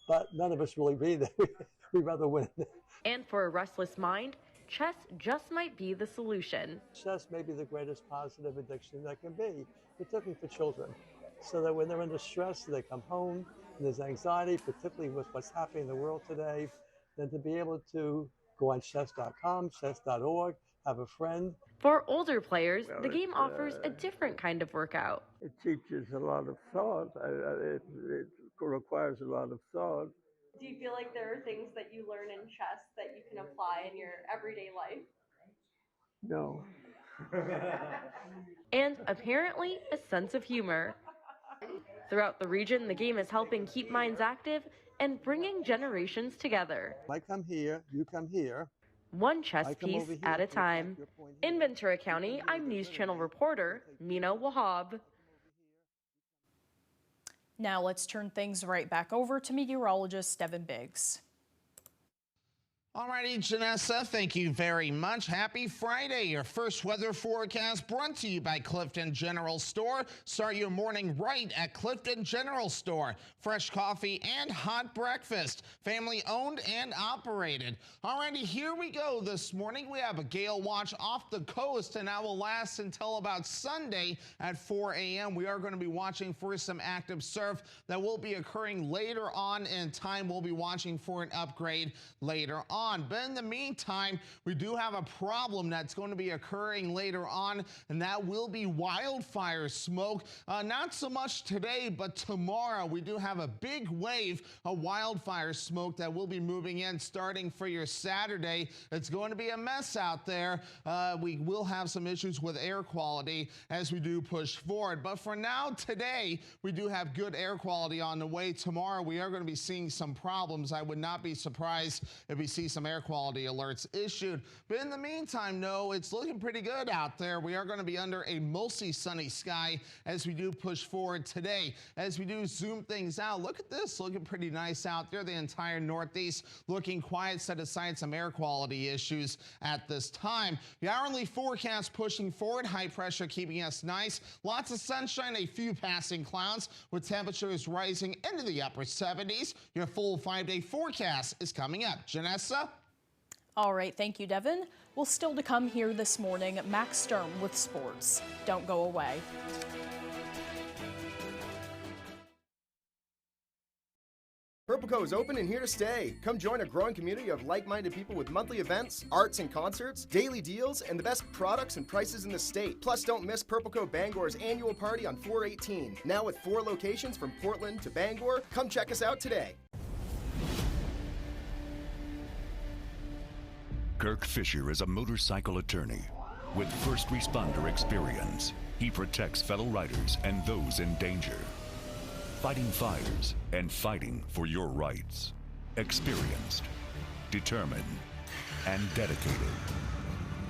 S25: but none of us really mean that. We'd rather win.
S18: And for a restless mind, chess just might be the solution.
S25: Chess may be the greatest positive addiction that can be, particularly for children. So that when they're under stress, they come home, and there's anxiety, particularly with what's happening in the world today, then to be able to go on chess.com, chess.org, have a friend.
S18: For older players, the game offers a different kind of workout.
S20: It teaches a lot of thought. requires a lot of thought.
S21: Do you feel like there are things that you learn in chess that you can apply in your everyday life?
S20: No.
S18: And apparently a sense of humor. Throughout the region, the game is helping keep minds active and bringing generations together.
S25: I come here, you come here.
S18: One chess piece at a time. In Ventura County, I'm News Channel reporter Mina Wahab.
S2: Now let's turn things right back over to meteorologist Devin Biggs.
S5: Alrighty, Janessa, thank you very much. Happy Friday. Your first weather forecast brought to you by Clifton General Store. Start your morning right at Clifton General Store. Fresh coffee and hot breakfast. Family owned and operated. Alrighty, here we go this morning. We have a gale watch off the coast, and that will last until about Sunday at 4 a.m. We are going to be watching for some active surf that will be occurring later on in time. We'll be watching for an upgrade later on. But in the meantime, we do have a problem that's going to be occurring later on, and that will be wildfire smoke. Not so much today, but tomorrow we do have a big wave of wildfire smoke that will be moving in starting for your Saturday. It's going to be a mess out there. We will have some issues with air quality as we do push forward. But for now, today, we do have good air quality on the way. Tomorrow, we are going to be seeing some problems. I would not be surprised if we see some air quality alerts issued. But in the meantime, no, it's looking pretty good out there. We are going to be under a mostly sunny sky as we do push forward today. As we do zoom things out, look at this, looking pretty nice out there. The entire Northeast looking quiet, set aside some air quality issues at this time. The hourly forecast pushing forward, high pressure keeping us nice. Lots of sunshine, a few passing clouds with temperatures rising into the upper 70s. Your full 5-day forecast is coming up. Janessa?
S2: All right, thank you, Devin. Well, still to come here this morning, Max Sturm with sports. Don't go away.
S8: Purple Co is open and here to stay. Come join a growing community of like-minded people with monthly events, arts and concerts, daily deals, and the best products and prices in the state. Plus, don't miss Purple Co Bangor's annual party on 4/18. Now with 4 locations from Portland to Bangor. Come check us out today.
S9: Kirk Fisher is a motorcycle attorney with first responder experience. He protects fellow riders and those in danger, fighting fires and fighting for your rights. Experienced, determined, and dedicated.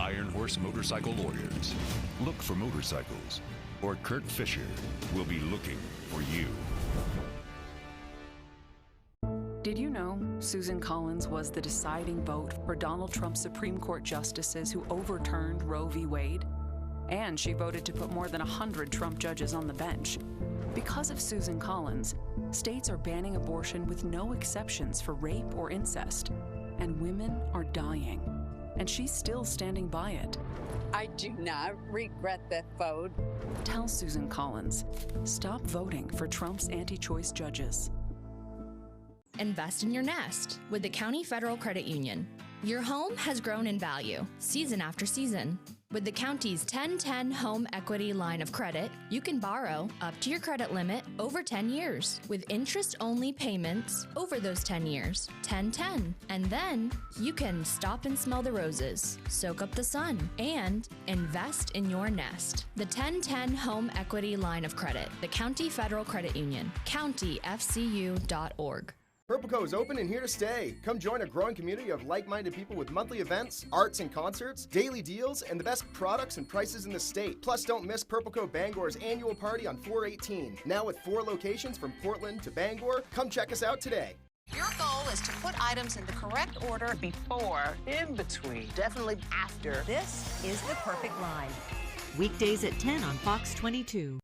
S9: Iron Horse Motorcycle Lawyers. Look for motorcycles, or Kirk Fisher will be looking for you.
S10: Did you know Susan Collins was the deciding vote for Donald Trump's Supreme Court justices who overturned Roe v. Wade? And she voted to put more than 100 Trump judges on the bench. Because of Susan Collins, states are banning abortion with no exceptions for rape or incest. And women are dying. And she's still standing by it.
S11: I do not regret that vote.
S10: Tell Susan Collins, stop voting for Trump's anti-choice judges.
S12: Invest in your nest with the County Federal Credit Union. Your home has grown in value season after season. With the county's 10-10 Home Equity Line of Credit, you can borrow up to your credit limit over 10 years with interest-only payments over those 10 years, 10-10. And then you can stop and smell the roses, soak up the sun, and invest in your nest. The 10-10 Home Equity Line of Credit, the County Federal Credit Union, countyfcu.org.
S8: Purple Co is open and here to stay. Come join a growing community of like-minded people with monthly events, arts and concerts, daily deals, and the best products and prices in the state. Plus, don't miss Purple Co Bangor's annual party on 4/18. Now with 4 locations from Portland to Bangor. Come check us out today.
S19: Your goal is to put items in the correct order before, in between, definitely after.
S26: This is the perfect line. Weekdays at 10 on Fox 22.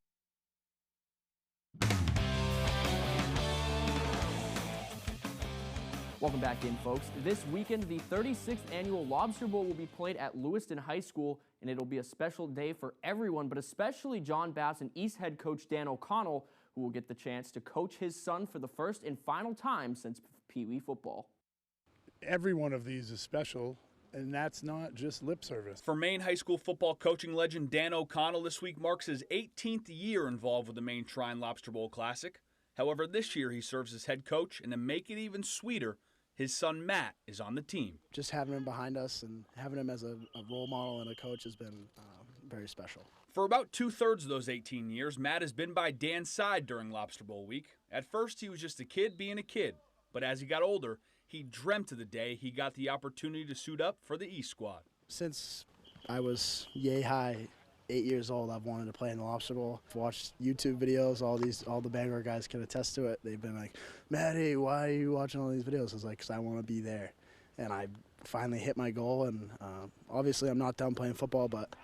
S28: Welcome back in, folks. This weekend, the 36th annual Lobster Bowl will be played at Lewiston High School, and it'll be a special day for everyone, but especially John Bass and East head coach Dan O'Connell, who will get the chance to coach his son for the first and final time since Pee Wee football.
S30: Every one of these is special, and that's not just lip service.
S31: For Maine high school football coaching legend Dan O'Connell, this week marks his 18th year involved with the Maine Shrine Lobster Bowl Classic. However, this year he serves as head coach, and to make it even sweeter, his son Matt is on the team.
S1: Just having him behind us and having him as a role model and a coach has been very special.
S31: For about 2/3 of those 18 years, Matt has been by Dan's side during Lobster Bowl week. At first, he was just a kid being a kid, but as he got older, he dreamt of the day he got the opportunity to suit up for the East Squad.
S1: Since I was yay high, 8 years old, I've wanted to play in the Lobster Bowl. I've watched YouTube videos, all the Bangor guys can attest to it. They've been like, Maddie, why are you watching all these videos? I was like, because I want to be there. And I finally hit my goal, and obviously I'm not done playing football, but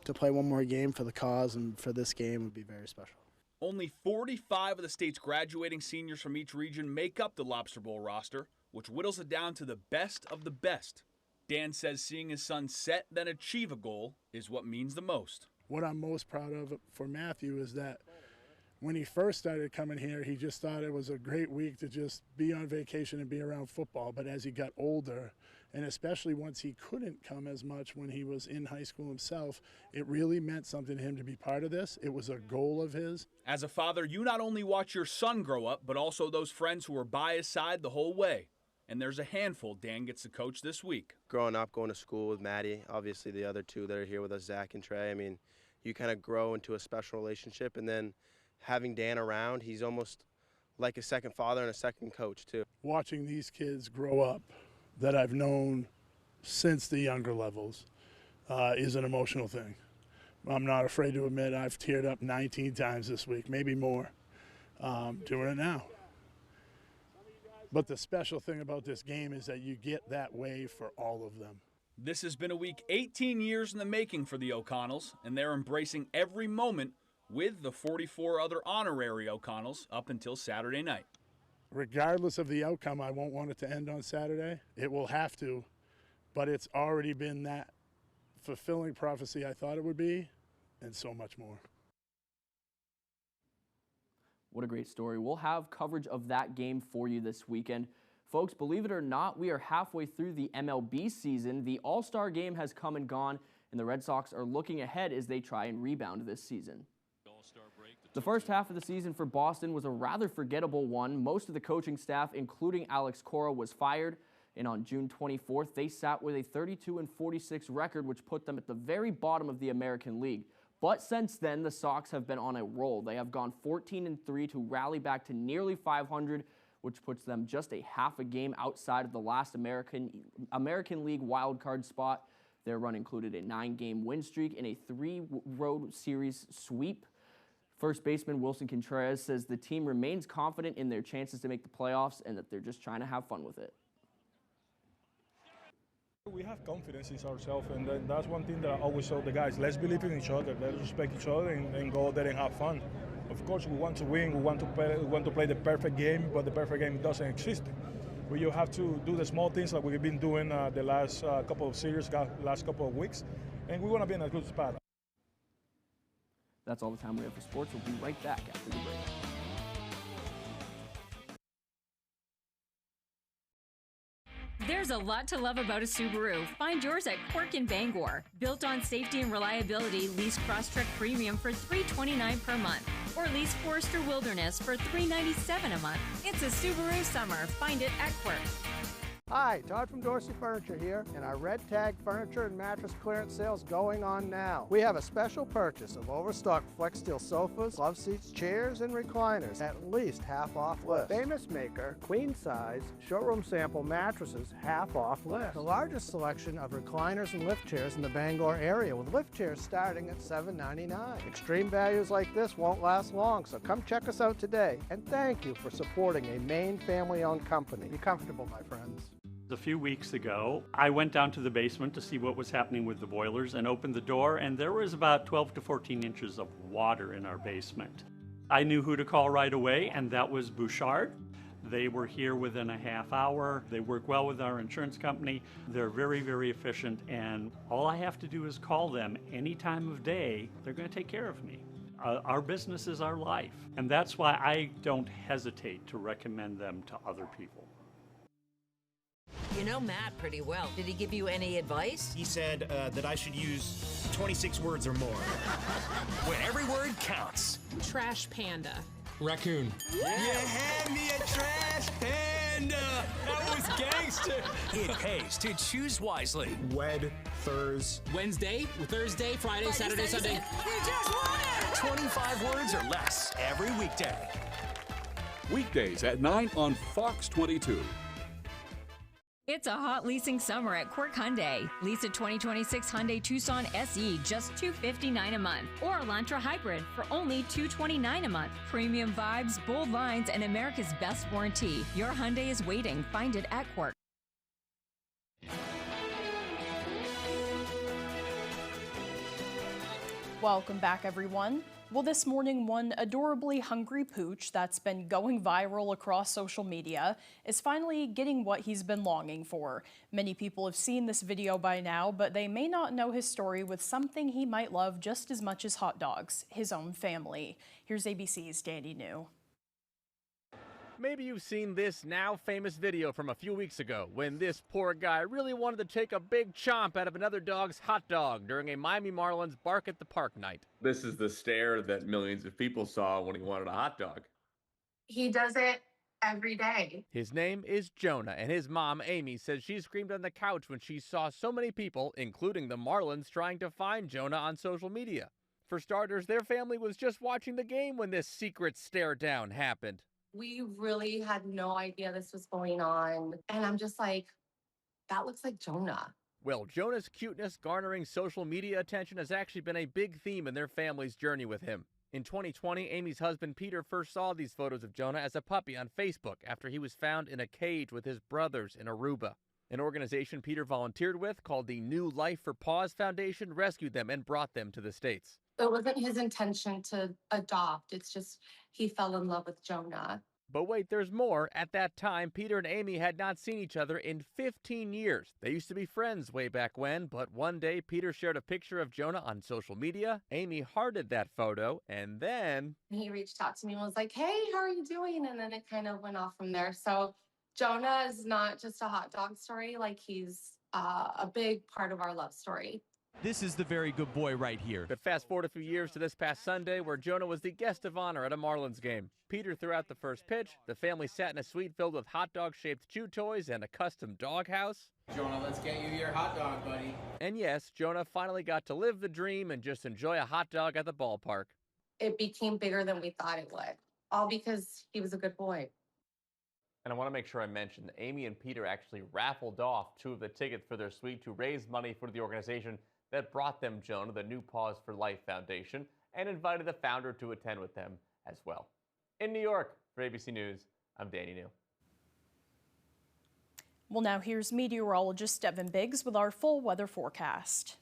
S1: to play one more game for the cause and for this game would be very special.
S31: Only 45 of the state's graduating seniors from each region make up the Lobster Bowl roster, which whittles it down to the best of the best. Dan says seeing his son set then achieve a goal is what means the most.
S30: What I'm most proud of for Matthew is that when he first started coming here, he just thought it was a great week to just be on vacation and be around football. But as he got older, and especially once he couldn't come as much when he was in high school himself, it really meant something to him to be part of this. It was a goal of his.
S31: As a father, you not only watch your son grow up, but also those friends who were by his side the whole way. And there's a handful Dan gets to coach this week.
S3: Growing up, going to school with Maddie, obviously the other two that are here with us, Zach and Trey, I mean, you kind of grow into a special relationship. And then having Dan around, he's almost like a second father and a second coach, too.
S30: Watching these kids grow up that I've known since the younger levels is an emotional thing. I'm not afraid to admit I've teared up 19 times this week, maybe more, doing it now. But the special thing about this game is that you get that way for all of them.
S31: This has been a week 18 years in the making for the O'Connells, and they're embracing every moment with the 44 other honorary O'Connells up until Saturday night.
S30: Regardless of the outcome, I won't want it to end on Saturday. It will have to, but it's already been that fulfilling prophecy I thought it would be, and so much more.
S28: What a great story. We'll have coverage of that game for you this weekend. Folks, believe it or not, we are halfway through the MLB season. The All-Star game has come and gone, and the Red Sox are looking ahead as they try and rebound this season. The first half of the season for Boston was a rather forgettable one. Most of the coaching staff, including Alex Cora, was fired, and on June 24th, they sat with a 32-46 record, which put them at the very bottom of the American League. But since then, the Sox have been on a roll. They have gone 14-3 to rally back to nearly 500, which puts them just a half a game outside of the last American League wildcard spot. Their run included a 9-game win streak and a 3-road series sweep. First baseman Wilson Contreras says the team remains confident in their chances to make the playoffs and that they're just trying to have fun with it.
S4: We have confidence in ourselves, and that's one thing that I always tell the guys. Let's believe in each other, let's respect each other, and go there and have fun. Of course, we want to win, we want to play the perfect game, but the perfect game doesn't exist. We just have to do the small things like we've been doing the last couple of series, last couple of weeks, and we want to be in a good spot.
S28: That's all the time we have for sports. We'll be right back after the break.
S6: There's a lot to love about a Subaru. Find yours at Quirk in Bangor. Built on safety and reliability, lease Crosstrek Premium for $329 per month. Or lease Forester Wilderness for $397 a month. It's a Subaru summer. Find it at Quirk.
S7: Hi, Todd from Dorsey Furniture here, and our red tag furniture and mattress clearance sales going on now. We have a special purchase of overstocked Flex Steel sofas, love seats, chairs, and recliners at least half off list. Famous Maker, queen size, showroom sample mattresses, half off list. The largest selection of recliners and lift chairs in the Bangor area, with lift chairs starting at $7.99. Extreme values like this won't last long, so come check us out today. And thank you for supporting a Maine family-owned company. Be comfortable, my friends.
S13: A few weeks ago, I went down to the basement to see what was happening with the boilers and opened the door, and there was about 12 to 14 inches of water in our basement. I knew who to call right away, and that was Bouchard. They were here within a half hour. They work well with our insurance company. They're very, very efficient, and all I have to do is call them any time of day. They're going to take care of me. Our business is our life, and that's why I don't hesitate to recommend them to other people.
S14: You know Matt pretty well. Did he give you any advice?
S15: He said that I should use 26 words or more.
S16: When every word counts.
S27: Trash Panda.
S15: Raccoon.
S16: You had me a trash panda. That was gangster. It pays to choose wisely.
S15: Wednesday, Thursday, Friday, Saturday, Sunday.
S16: You just won it. 25 words or less every weekday.
S17: Weekdays at 9 on Fox 22.
S6: It's a hot leasing summer at Quirk Hyundai. Lease a 2026 Hyundai Tucson SE just $259 a month, or Elantra Hybrid for only $229 a month. Premium vibes, bold lines, and America's best warranty. Your Hyundai is waiting. Find it at Quirk.
S2: Welcome back, everyone. Well, this morning, one adorably hungry pooch that's been going viral across social media is finally getting what he's been longing for. Many people have seen this video by now, but they may not know his story with something he might love just as much as hot dogs, his own family. Here's ABC's Danny New.
S28: Maybe you've seen this now famous video from a few weeks ago when this poor guy really wanted to take a big chomp out of another dog's hot dog during a Miami Marlins bark at the park night.
S20: This is the stare that millions of people saw when he wanted a hot dog.
S21: He does it every day.
S28: His name is Jonah, and his mom, Amy, says she screamed on the couch when she saw so many people, including the Marlins, trying to find Jonah on social media. For starters, their family was just watching the game when this secret stare down happened.
S21: We really had no idea this was going on. And I'm just like, that looks like Jonah.
S28: Well, Jonah's cuteness garnering social media attention has actually been a big theme in their family's journey with him. In 2020, Amy's husband Peter first saw these photos of Jonah as a puppy on Facebook after he was found in a cage with his brothers in Aruba. An organization Peter volunteered with, called the New Life for Paws Foundation, rescued them and brought them to the States.
S21: It wasn't his intention to adopt. It's just he fell in love with Jonah.
S28: But wait, there's more. At that time, Peter and Amy had not seen each other in 15 years. They used to be friends way back when, but one day Peter shared a picture of Jonah on social media. Amy hearted that photo, and then
S21: He reached out to me and was like, hey, how are you doing? And then it kind of went off from there. So Jonah is not just a hot dog story. Like, he's a big part of our love story.
S28: this is the very good boy right here. But fast forward a few years to this past Sunday, where Jonah was the guest of honor at a Marlins game. Peter threw out the first pitch. The family sat in a suite filled with hot dog-shaped chew toys and a custom doghouse.
S22: Jonah, let's get you your hot dog, buddy.
S28: And yes, Jonah finally got to live the dream and just enjoy a hot dog at the ballpark.
S21: It became bigger than we thought it would, all because he was a good boy.
S28: And I want to make sure I mention that Amy and Peter actually raffled off 2 of the tickets for their suite to raise money for the organization that brought them Jonah, the New Paws for Life Foundation, and invited the founder to attend with them as well. In New York, for ABC News, I'm Danny New.
S2: Well, now here's meteorologist Devin Biggs with our full weather forecast.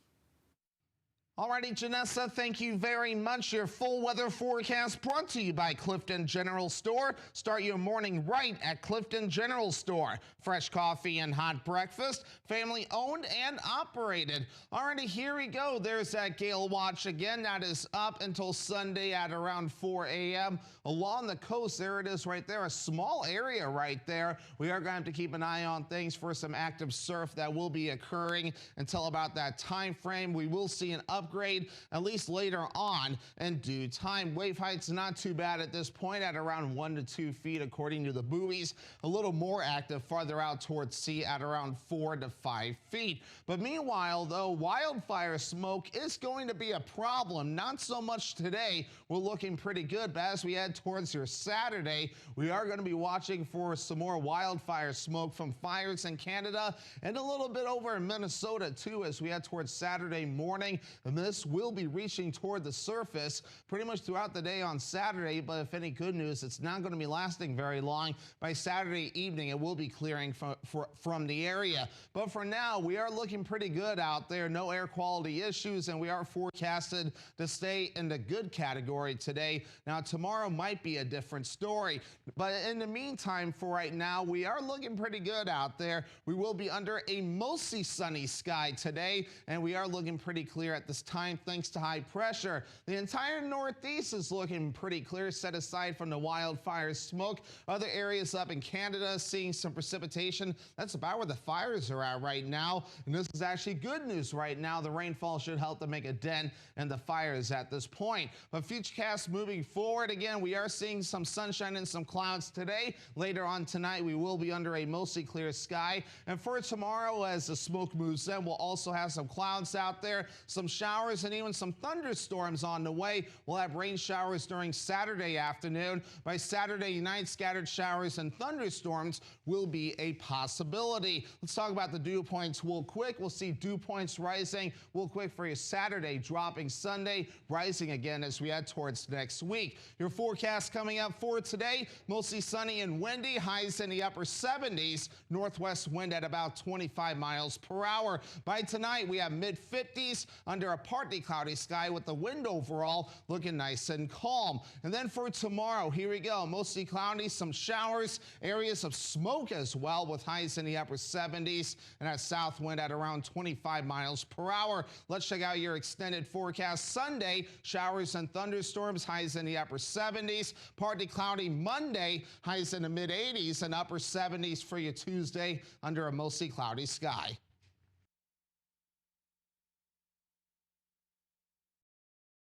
S5: Alrighty, Janessa, thank you very much. Your full weather forecast brought to you by Clifton General Store. Start your morning right at Clifton General Store. Fresh coffee and hot breakfast, family owned and operated. Alrighty, here we go. There's that gale watch again. That is up until Sunday at around 4 a.m. Along the coast, there it is right there, a small area right there. We are going to have to keep an eye on things for some active surf that will be occurring until about that time frame. We will see an upgrade at least later on in due time. Wave height's not too bad at this point at around 1 to 2 feet according to the buoys. A little more active farther out towards sea at around 4 to 5 feet. But meanwhile, though, wildfire smoke is going to be a problem. Not so much today. We're looking pretty good, but as we head towards your Saturday, we are going to be watching for some more wildfire smoke from fires in Canada and a little bit over in Minnesota too as we head towards Saturday morning. And this will be reaching toward the surface pretty much throughout the day on Saturday, but if any good news, it's not going to be lasting very long. By Saturday evening, it will be clearing from the area. But for now, we are looking pretty good out there. No air quality issues, and we are forecasted to stay in the good category today. Now, tomorrow might be a different story, but in the meantime, for right now, we are looking pretty good out there. We will be under a mostly sunny sky today, and we are looking pretty clear at the this time thanks to high pressure. The entire Northeast is looking pretty clear, set aside from the wildfire smoke. Other areas up in Canada seeing some precipitation. That's about where the fires are at right now. And this is actually good news right now. The rainfall should help to make a dent in the fires at this point. But futurecast moving forward, again, we are seeing some sunshine and some clouds today. Later on tonight, we will be under a mostly clear sky. And for tomorrow, as the smoke moves in, we'll also have some clouds out there, some showers, and even some thunderstorms on the way. We'll have rain showers during Saturday afternoon. By Saturday night, scattered showers and thunderstorms will be a possibility. Let's talk about the dew points real quick. We'll see dew points rising real quick for your Saturday, dropping Sunday, rising again as we head towards next week. Your forecast coming up for today, mostly sunny and windy, highs in the upper 70s, northwest wind at about 25 miles per hour. By tonight, we have mid-50s under a partly cloudy sky with the wind overall looking nice and calm. And then for tomorrow, here we go, mostly cloudy, some showers, areas of smoke as well with highs in the upper 70s and a south wind at around 25 miles per hour. Let's check out your extended forecast. Sunday, showers and thunderstorms, highs in the upper 70s, partly cloudy Monday, highs in the mid-80s and upper 70s for your Tuesday under a mostly cloudy sky.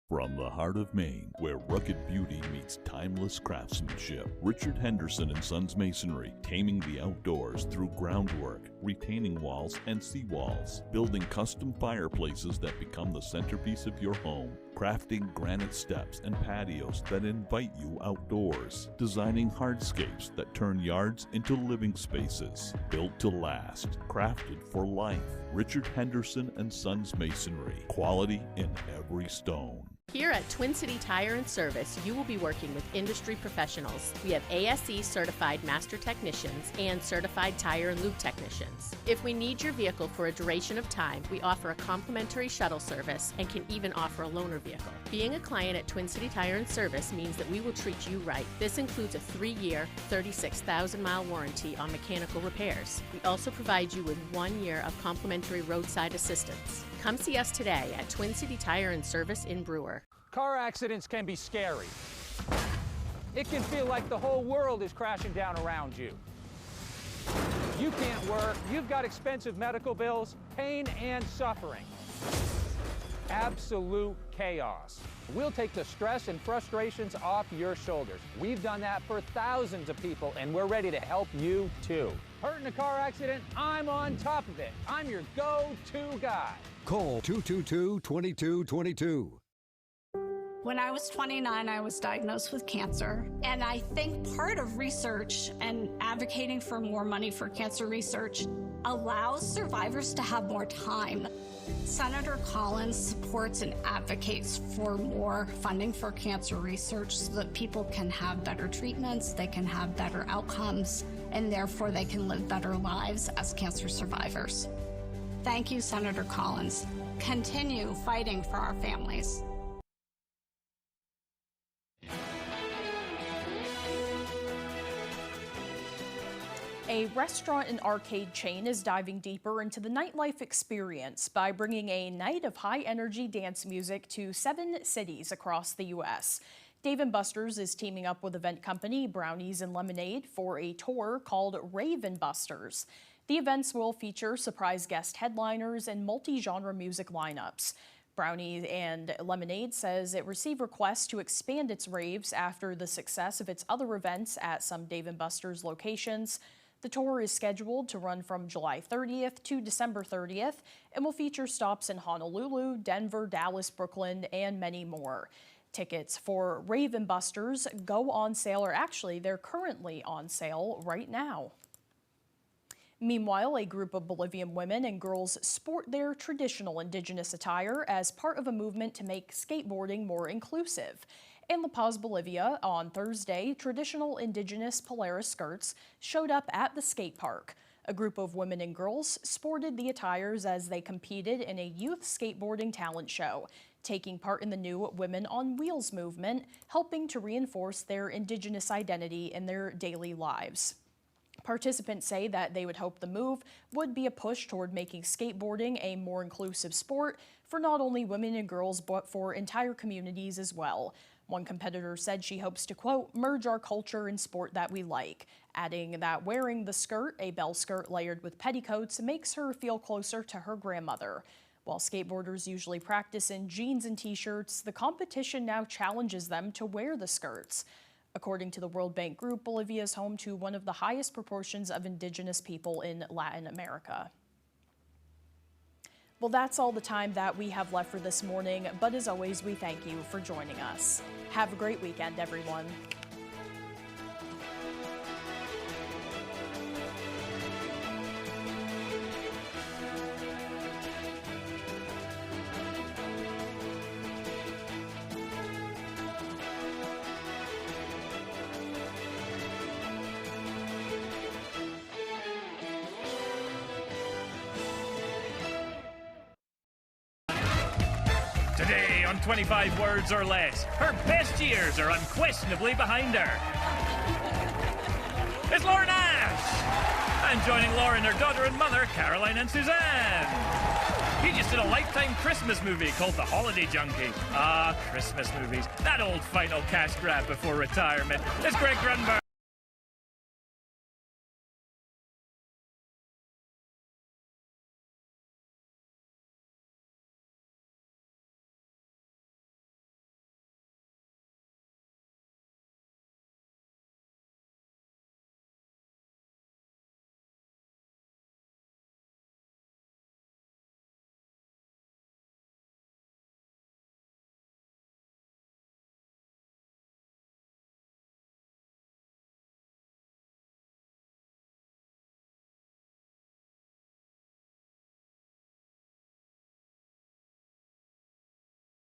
S17: From the heart of Maine, where rugged beauty meets timeless craftsmanship, Richard Henderson & Sons Masonry, taming the outdoors through groundwork, retaining walls and seawalls, building custom fireplaces that become the centerpiece of your home, crafting granite steps and patios that invite you outdoors, designing hardscapes that turn yards into living spaces, built to last, crafted for life. Richard Henderson & Sons Masonry, quality in every stone.
S8: Here at Twin City Tire and Service, you will be working with industry professionals. We have ASE certified master technicians and certified tire and lube technicians. If we need your vehicle for a duration of time, we offer a complimentary shuttle service and can even offer a loaner vehicle. Being a client at Twin City Tire and Service means that we will treat you right. This includes a 3-year, 36,000-mile warranty on mechanical repairs. We also provide you with 1 year of complimentary roadside assistance. Come see us today at Twin City Tire and Service in Brewer.
S9: Car accidents can be scary. It can feel like the whole world is crashing down around you. You can't work, you've got expensive medical bills, pain and suffering. Absolute chaos. We'll take the stress and frustrations off your shoulders. We've done that for thousands of people, and we're ready to help you too. Hurt in a car accident? I'm on top of it. I'm your go-to guy.
S10: Call 222-2222.
S11: When I was 29, I was diagnosed with cancer. And I think part of research and advocating for more money for cancer research allows survivors to have more time. Senator Collins supports and advocates for more funding for cancer research so that people can have better treatments, they can have better outcomes, and therefore they can live better lives as cancer survivors. Thank you, Senator Collins. Continue fighting for our families.
S2: A restaurant and arcade chain is diving deeper into the nightlife experience by bringing a night of high-energy dance music to 7 cities across the U.S. Dave & Buster's is teaming up with event company Brownies and Lemonade for a tour called Rave & Buster's. The events will feature surprise guest headliners and multi-genre music lineups. Brownies and Lemonade says it received requests to expand its raves after the success of its other events at some Dave & Buster's locations. The tour is scheduled to run from July 30th to December 30th and will feature stops in Honolulu, Denver, Dallas, Brooklyn, and many more. Tickets for Rave & Buster's go on sale, or actually they're currently on sale right now. Meanwhile, a group of Bolivian women and girls sport their traditional indigenous attire as part of a movement to make skateboarding more inclusive. In La Paz, Bolivia, on Thursday, traditional indigenous Polaris skirts showed up at the skate park. A group of women and girls sported the attires as they competed in a youth skateboarding talent show, taking part in the new Women on Wheels movement, helping to reinforce their indigenous identity in their daily lives. Participants say that they would hope the move would be a push toward making skateboarding a more inclusive sport for not only women and girls, but for entire communities as well. One competitor said she hopes to, quote, merge our culture and sport that we like, adding that wearing the skirt, a bell skirt layered with petticoats, makes her feel closer to her grandmother. While skateboarders usually practice in jeans and t-shirts, the competition now challenges them to wear the skirts. According to the World Bank Group, Bolivia is home to one of the highest proportions of indigenous people in Latin America. Well, that's all the time that we have left for this morning, but as always, we thank you for joining us. Have a great weekend, everyone.
S1: Today on 25 Words or Less, her best years are unquestionably behind her. It's Lauren Ash! And joining Lauren, her daughter and mother, Caroline and Suzanne. He just did a Lifetime Christmas movie called The Holiday Junkie. Ah, Christmas movies. That old final cash grab before retirement. It's Greg Grunberg.